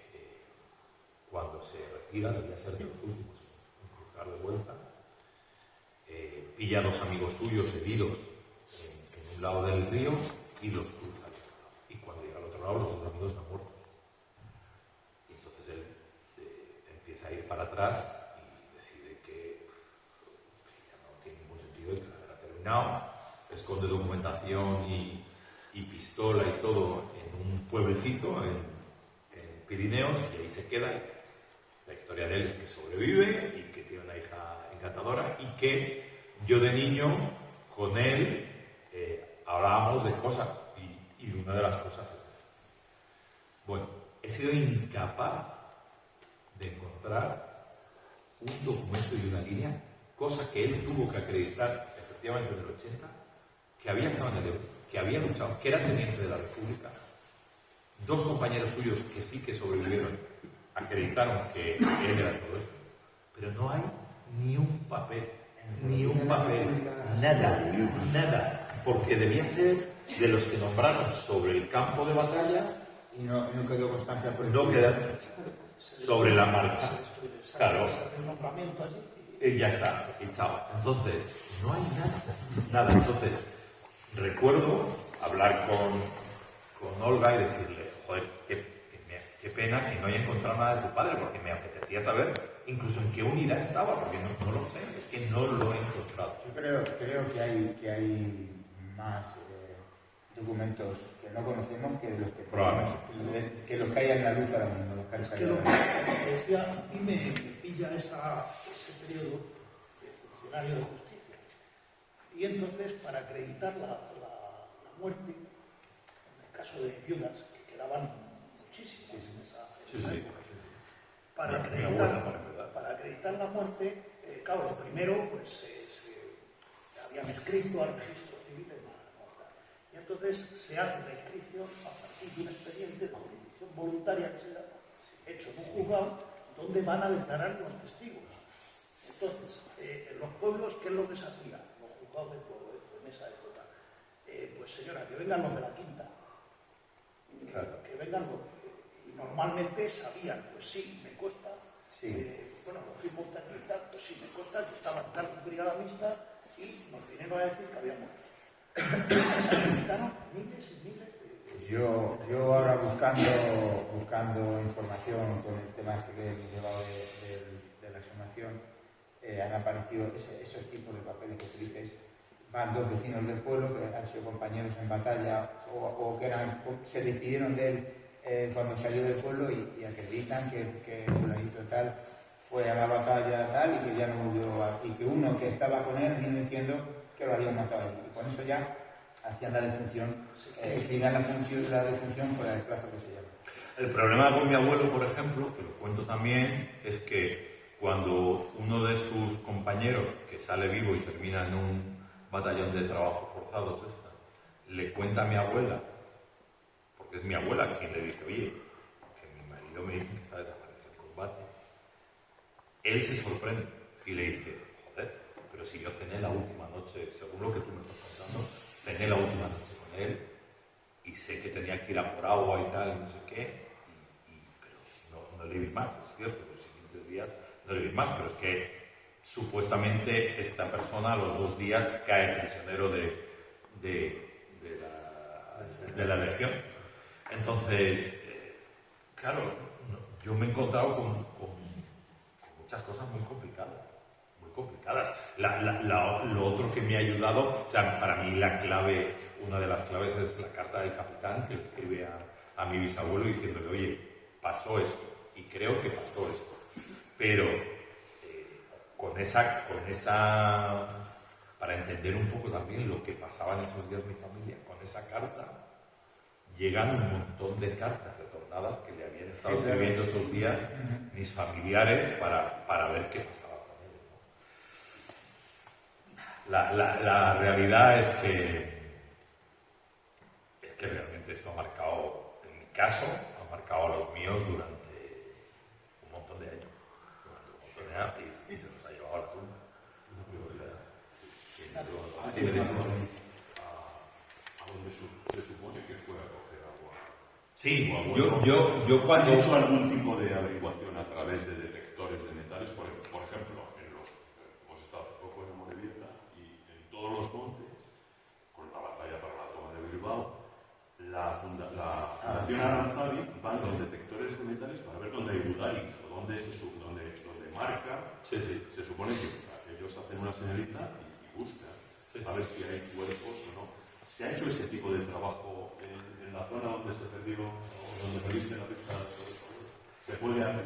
cuando se retira, debía ser de los últimos en cruzar de vuelta, pilla a dos amigos suyos heridos en un lado del río y los cruza al otro lado. Y cuando llega al otro lado, los dos amigos están muertos. Y entonces él empieza a ir para atrás y decide que ya no tiene ningún sentido y que la guerra ha terminado. Esconde documentación y pistola y todo en un pueblecito en Pirineos, y ahí se queda. La historia de él es que sobrevive y que tiene una hija encantadora, y que yo de niño con él hablábamos de cosas, y una de las cosas es esa. Bueno, he sido incapaz de encontrar un documento y una línea, cosa que él tuvo que acreditar efectivamente en el 80, que había estado en el Ebro, que había luchado, que era teniente de la República. Dos compañeros suyos que sí que sobrevivieron acreditaron que él era todo eso, pero no hay ni un papel, nada, porque debía ser de los que nombraron sobre el campo de batalla Y no quedó constancia por el no queda sobre la marcha. Claro. Se hace un nombramiento así. Y ya está, y chao. Entonces, no hay nada. Entonces, recuerdo hablar con Olga y decirle, joder, qué pena que no haya encontrado nada de tu padre, porque me apetecía saber incluso en qué unidad estaba, porque no lo sé, es que no lo he encontrado. Yo creo que hay más documentos que no conocemos que de los que Probablemente. que los que hay en la luz ahora mismo, los que han Es que salido. lo que decía, a mí me pilla ese periodo de funcionario de justicia. Y entonces, para acreditar la muerte, en el caso de viudas, que quedaban muchísimas en esa época, para acreditar la muerte, claro, lo primero, pues habían escrito al registro civil de la mortal. Y entonces se hace la inscripción a partir de un expediente de jurisdicción voluntaria que se llama, hecho en un juzgado, donde van a declarar los testigos. Entonces, en los pueblos, ¿qué es lo que se hacía? Los juzgados del pueblo, en esa época. Pues señora, que vengan los de la quinta. Claro. Que vengan los... Y normalmente sabían, pues sí, me consta. Sí. Bueno, lo firmó usted aquí y tal, pues sí, me consta que estaba en tal brigada mixta y nos vinieron a decir que había muerto. Se acreditaron miles y miles de... Yo ahora buscando información con el tema este que hemos llevado de la exhumación, han aparecido esos tipos de papeles que tú dices. Van dos vecinos del pueblo que han sido compañeros en batalla o que se despidieron de él cuando salió del pueblo y acreditan que fulanito tal fue a la batalla tal y que ya no volvió y que uno que estaba con él vino diciendo que lo habían matado allí. Y con eso ya hacían la defunción, escribían la defunción fuera del plazo que se llama. El problema con mi abuelo, por ejemplo, que lo cuento también, es que cuando uno de sus compañeros que sale vivo y termina en un batallón de trabajos forzados le cuenta a mi abuela, porque es mi abuela quien le dice, oye, que mi marido me dice que está desaparecido en combate, él se sorprende y le dice, joder, pero si yo cené la última noche, según lo que tú me estás contando, cené la última noche con él y sé que tenía que ir a por agua y tal, y no sé qué, pero no le vi más, es cierto, los siguientes días no le vi más, pero es que supuestamente esta persona a los 2 días cae prisionero de la legión. Entonces, claro, yo me he encontrado con muchas cosas muy complicadas. Lo otro que me ha ayudado, o sea, para mí una de las claves es la carta del capitán que le escribe a mi bisabuelo diciéndole, oye, pasó esto, y creo que pasó esto, pero con esa, para entender un poco también lo que pasaba en esos días mi familia, con esa carta llegan un montón de cartas retornadas que le habían estado escribiendo esos días mis familiares para ver qué pasaba con él, ¿no? La realidad es que realmente esto ha marcado, en mi caso, ha marcado a los míos durante un montón de años. Y se nos ha llevado a la tumba. ¿A dónde se supone que fue a coger agua? Sí, Bueno, yo cuando... ¿Han hecho algún tipo de averiguación a través de detectores de metales? Por ejemplo, hemos estado hace poco en Amorebieta y en todos los montes, con la batalla para la toma de Bilbao, la Fundación Aranzadi van los detectores de metales para ver dónde hay budaris, o dónde marca. Sí. Se supone que ellos hacen una señalita y buscan a ver si hay cuerpos o no. ¿Se ha hecho ese tipo de trabajo en la zona donde se perdió, o donde perdiste la pista? ¿Se puede hacer?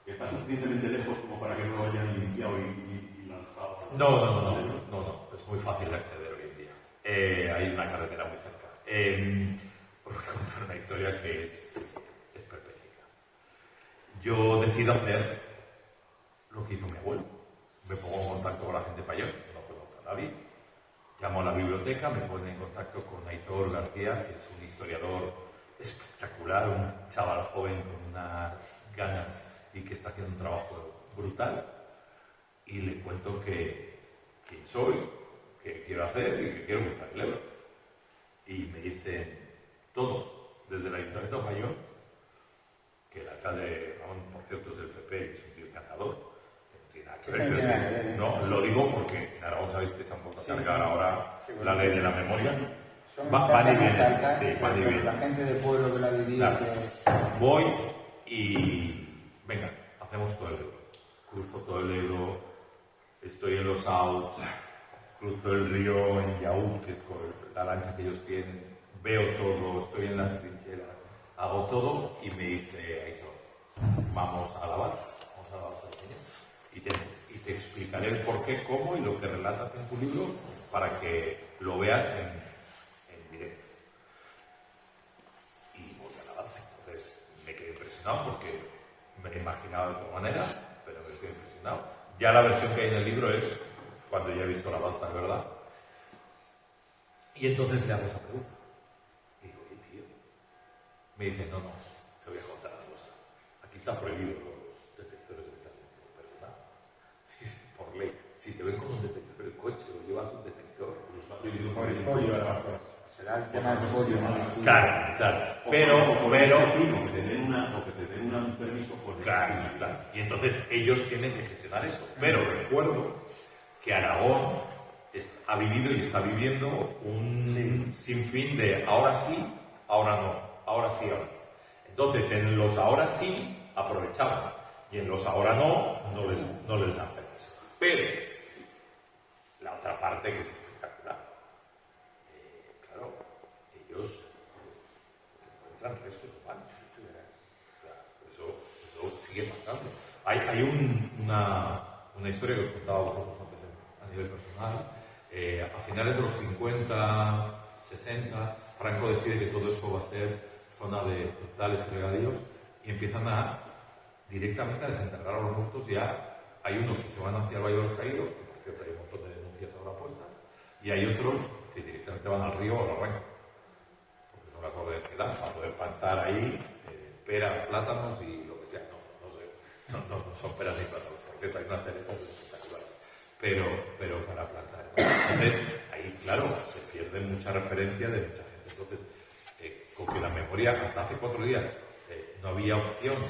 ¿Está suficientemente lejos como para que no lo hayan limpiado y lanzado? No. Es muy fácil de acceder hoy en día. Hay una carretera muy cerca. Os voy a contar una historia que es perpética. Yo decido hacer lo que hizo mi abuelo. Me pongo en contacto con la gente mayor, no conozco a nadie. Llamo a la biblioteca, me pone en contacto con Aitor García, que es un historiador espectacular, un chaval joven con unas ganas y que está haciendo un trabajo brutal. Y le cuento quién soy, qué quiero hacer y que quiero buscar el Ebro. Y me dicen todos, desde el Ayuntamiento Mayor, que el alcalde, por cierto, es del PP, es un tío encantador. No, lo digo porque en Aragón sabéis que se han puesto a cargar ahora la ley de la memoria. Van y vienen. Sí, van y vienen. La gente del pueblo que la vivía. Claro. Voy y venga, hacemos todo el Ebro. Cruzo todo el Ebro, estoy en los Auts, cruzo el río en Yaú, que es con la lancha que ellos tienen, veo todo, estoy en las trincheras, hago todo y me dice Aitor, vamos a la balsa del Señor. Y te explicaré el por qué, cómo y lo que relatas en tu libro para que lo veas en directo. Y voy a la balsa. Entonces me quedé impresionado porque me he imaginado de otra manera, pero me quedé impresionado. Ya la versión que hay en el libro es cuando ya he visto la balsa de verdad. Y entonces le hago esa pregunta. Y digo, oye, tío. Me dice, no, te voy a contar una cosa. Aquí está prohibido los detectores de metales. Por ley, si te ven con un detector del coche o llevas un detector, Por el pollo, además. Será el tema del pollo, ¿no? Claro. Pero. Que te den un permiso por Claro. Y entonces ellos tienen que gestionar esto. Pero recuerdo que Aragón ha vivido y está viviendo un sinfín de ahora sí, ahora no, ahora sí, ahora no. Entonces en los ahora sí aprovechaban y en los ahora no les dan permiso. Pero la otra parte que es espectacular, claro, ellos encuentran restos humanos. Eso sigue pasando. Hay una historia que os contaba a vosotros antes a nivel personal. A finales de los 50, 60, Franco decide que todo eso va a ser zona de frutales y regadíos y empiezan directamente a desenterrar a los muertos. Ya hay unos que se van hacia el Valle de los Caídos, que por cierto hay un montón de denuncias ahora puestas, y hay otros que directamente van al río o al arranque, porque son las órdenes que dan para poder plantar ahí peras, plátanos y lo que sea. No son peras ni plátanos, por cierto hay unas cerezas espectaculares, pero para plantar. Entonces ahí, claro, se pierde mucha referencia de mucha gente. Entonces, con que la memoria, hasta hace 4 días, no había opción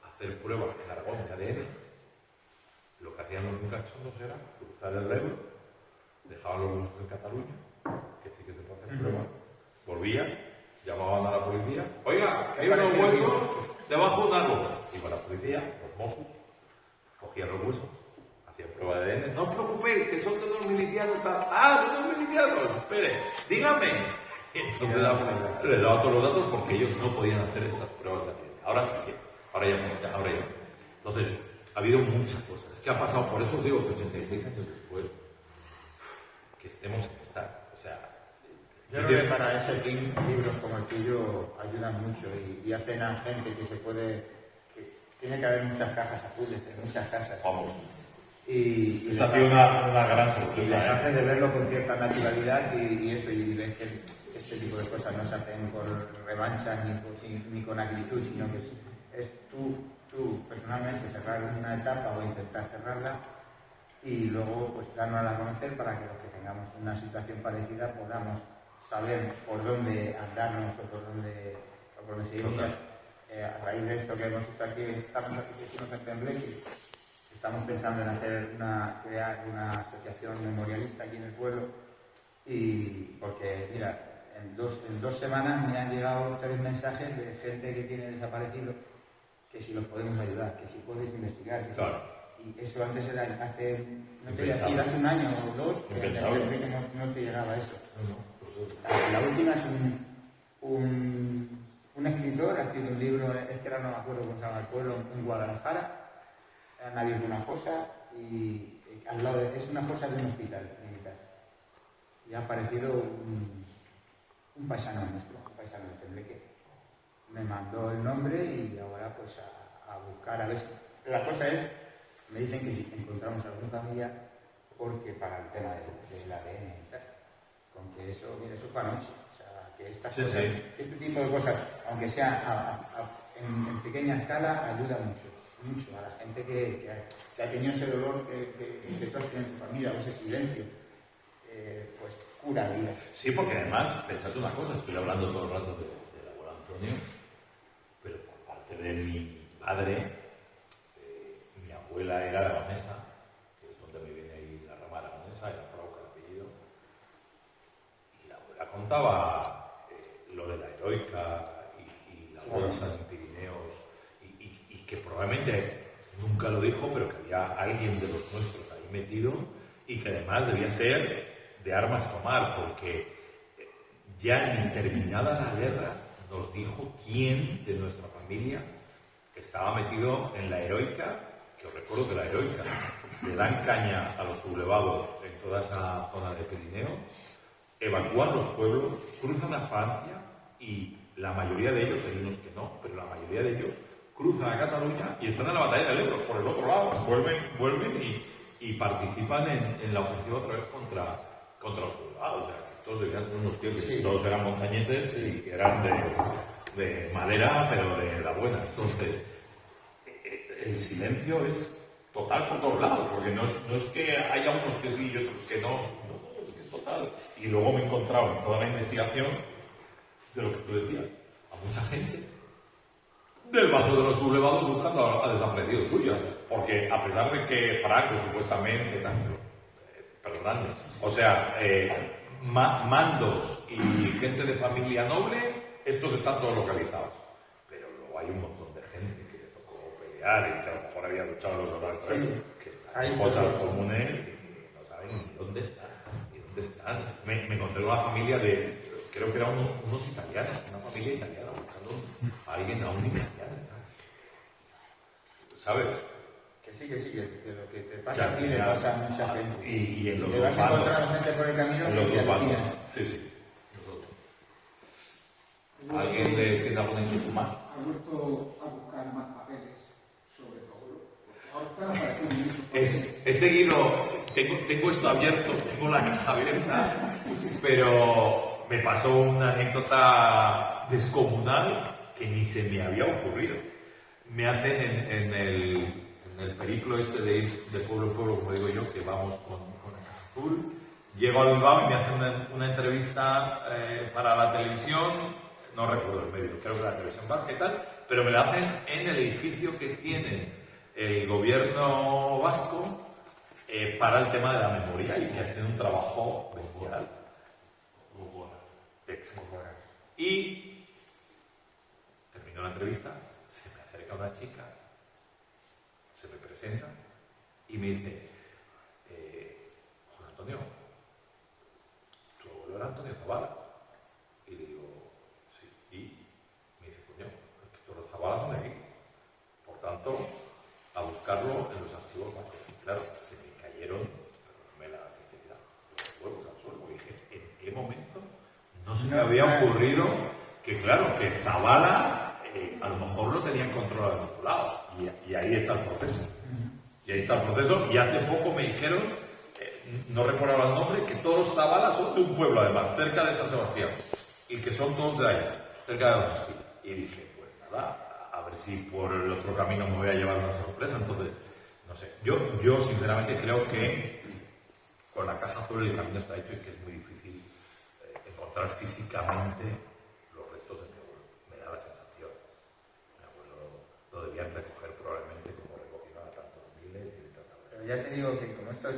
a hacer pruebas en Aragón de ADN, lo que hacían los muchachos era cruzar el Ebro, dejaban los huesos en Cataluña, que sí que se puede hacer pruebas, volvían, llamaban a la policía, oiga, que hay unos huesos debajo de un árbol. Iba la policía, los Mossos, cogían los huesos, hacían prueba de ADN, no os preocupéis, que son de unos milicianos, de unos milicianos, espere, dígame. Y entonces les daba todos los datos porque ellos no podían hacer esas pruebas de ADN. Ahora sí, ahora ya. Entonces, ha habido muchas cosas. Es que ha pasado, por eso os digo que 86 años después, que estemos en esta. O sea, Yo creo que para ese fin libros como el tuyo ayudan mucho y hacen a gente que se puede... que tiene que haber muchas cajas azules en muchas casas. vamos. Y Esa ha sido una gran y les sorpresa. hace de verlo con cierta naturalidad y eso, y ven que este tipo de cosas no se hacen con revancha ni con acritud, sino que es tú personalmente cerrar una etapa o intentar cerrarla y luego pues darnos a conocer para que los que tengamos una situación parecida podamos saber por dónde andarnos o por dónde seguir. A raíz de esto que hemos hecho aquí, estamos en Tembleque, estamos pensando en crear una asociación memorialista aquí en el pueblo y porque, mira, en dos semanas me han llegado 3 mensajes de gente que tiene desaparecido que si los podemos ayudar, que si puedes investigar, que Claro. y eso antes era hace Impensable. hace un año o 2 que Impensable. no te llegaba eso. Pues La última es un escritor, ha escrito un libro, es que ahora no me acuerdo cómo se llama el pueblo, en Guadalajara. Han abierto una fosa y al lado es una fosa de un hospital militar. Y ha aparecido un paisano nuestro, un paisano de Tembleque. Me mandó el nombre y ahora pues a buscar a ver si... La cosa es, me dicen que si encontramos alguna familia, porque para el tema del ADN y tal. Con que eso, mira, eso fue anoche. O sea, que estas Sí, cosas, sí. este tipo de cosas, aunque sea en pequeña escala, ayuda mucho a la gente que ha tenido ese dolor que tú has tenido en tu familia, o ese silencio, pues cura vidas. Sí, porque además, pensad una cosa, estoy hablando todo el rato del abuelo Antonio, pero por parte de mi padre, mi abuela era aragonesa, que es donde me viene ahí la rama aragonesa, era Frauca de apellido, y la abuela contaba lo de la heroica y la bolsa en Pirineos, y que probablemente nunca lo dijo, pero que había alguien de los nuestros ahí metido y que además debía ser de armas tomar, porque ya ni terminada la guerra nos dijo quién de nuestra familia estaba metido en la heroica, que os recuerdo que la heroica le dan caña a los sublevados en toda esa zona de Pirineo, evacúan los pueblos, cruzan a Francia y la mayoría de ellos, hay unos que no, pero la mayoría de ellos cruzan a Cataluña y están en la batalla del Ebro, por el otro lado, vuelven y participan en la ofensiva otra vez contra los sublevados. O sea, estos debían ser unos tíos que todos eran montañeses y que eran de madera, pero de la buena. Entonces, el silencio es total por todos lados, porque no es que haya unos que sí y otros que no, es que es total. Y luego me he encontrado en toda la investigación de lo que tú decías, a mucha gente del bando de los sublevados buscando a desaparecidos suyos, porque a pesar de que Franco supuestamente perdonadme, o sea, mandos y gente de familia noble, estos están todos localizados, pero luego hay un montón de gente que le tocó pelear y que a lo mejor había luchado en los soldados, que están en cosas comunes y no saben ni dónde están, Me encontré una familia creo que eran unos italianos, una familia italiana buscando a alguien, a un italiano. ¿Sabes? Que sí, que lo que te pasa a ti le pasa a mucha gente. Y en los te dos vas bandos. encontrando gente por el camino En los que dos te bandos. alucina. Sí. ¿Alguien le tiene alguna inquietud más? Ha vuelto a buscar más papeles sobre todo. Ahora están apareciendo muchos papeles. He seguido, tengo esto abierto, tengo la caja abierta, pero me pasó una anécdota descomunal que ni se me había ocurrido. Me hacen en el periplo este de ir de pueblo en pueblo, como digo yo, que vamos con el Caja Azul. Llego a Bilbao y me hacen una entrevista para la televisión, no recuerdo el medio, creo que la televisión vasca y tal, pero me la hacen en el edificio que tiene el gobierno vasco para el tema de la memoria y que hacen un trabajo bestial. Exacto. Y terminó la entrevista, se me acerca una chica, se me presenta y me dice, Juan Antonio, ¿tu abuelo era Antonio Zavala? Y le digo, sí. Y me dice, coño, es que todos los Zavalas son de aquí. Por tanto, a buscar buscarlo en los archivos bancos. Claro, se me cayeron, perdóname la sinceridad, los huevos al suelo. Dije, ¿en qué momento no se me había ocurrido que, claro, que Zavala a lo mejor lo tenían controlado en otro lado? Y ahí está el proceso. Y ahí está el proceso. Y hace poco me dijeron, no recuerdo el nombre, que todos los Zavala son de un pueblo, además, cerca de San Sebastián. Y que son todos de ahí, cerca de Donosti. Y dije, pues nada, a ver si por el otro camino me voy a llevar una sorpresa. Entonces, no sé, yo sinceramente creo que con la Caja Azul el camino está hecho y que es muy difícil encontrar físicamente los restos de mi abuelo. Me da la sensación. Mi abuelo lo debían recoger probablemente como recogieron a tantos miles y tantas abuelas. Pero ya te digo que como esto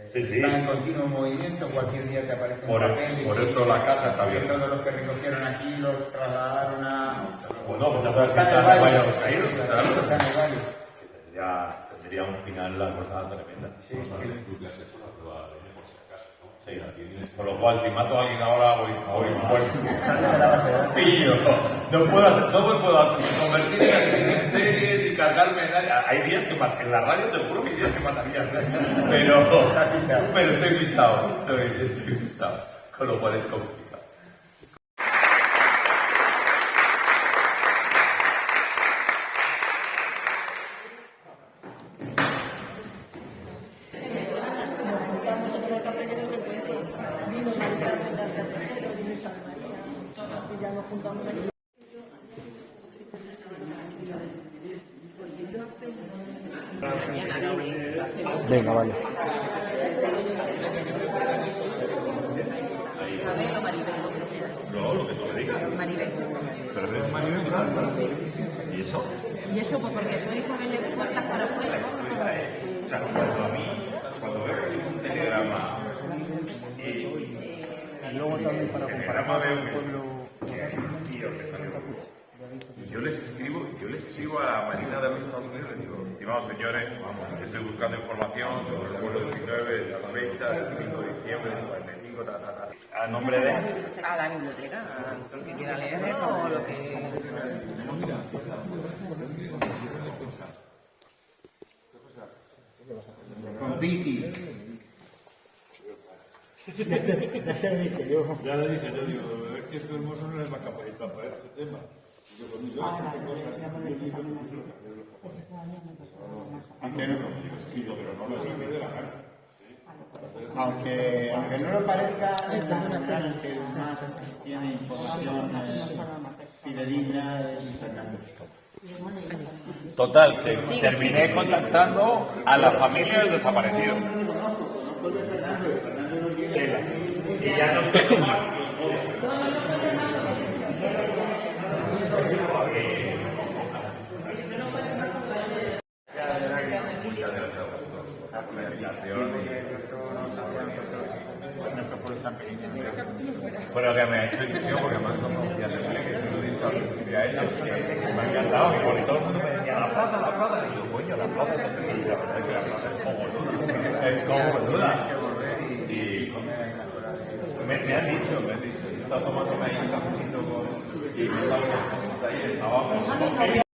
Sí, sí. está en continuo movimiento, cualquier día te aparece un papel. Por eso la caja está que abierta. todos los que recogieron aquí los trasladaron a... Bueno, pues ya sabes si Está en el está en el valle. Valle de los Caídos, claro. Está en el valle. Que tendría un final la cosa tremenda. Sí, Tú te has hecho la prueba de ADN por si acaso, ¿no? Sí. La tienes. Con lo cual, si mato a alguien ahora, voy Sales de la base de datos. pillo. No me puedo convertir en serie ni cargarme en área. Hay días que en la radio te juro que hay días que matarías. Pero estoy fichado. Estoy fichado. Con lo cual es complicado. Venga, vale. Isabel o Maribel. No, lo que tú me digas. Maribel. Pero es Maribel. Sí. ¿Y eso? Y eso pues porque soy Isabel de puertas para afuera. O sea, cuando veo que hay un telegrama y luego también para telegrama veo y yo les escribo a la Marina de los Estados Unidos, les digo, estimados señores, estoy buscando información sobre el vuelo 19 de la fecha del 5 de diciembre del 45, a nombre de... A la biblioteca, a lo que quiera leer o lo que... Con Vicky. Ya le dije, yo digo, es que tu hermoso no es más capacitado para este tema. Aunque no lo parezca, es el que más tiene información fidedigna es Fernando. Total, que terminé contactando a la familia del desaparecido. Y ya no Bueno, que me ha hecho ilusión porque me han conocido a ellos, que me ha encantado, y porque todo el mundo me decía, la plaza, y yo, coño, la plaza es cojonuda. Y me han dicho, está tomando ahí un cafecito y me estaba ahí, estábamos.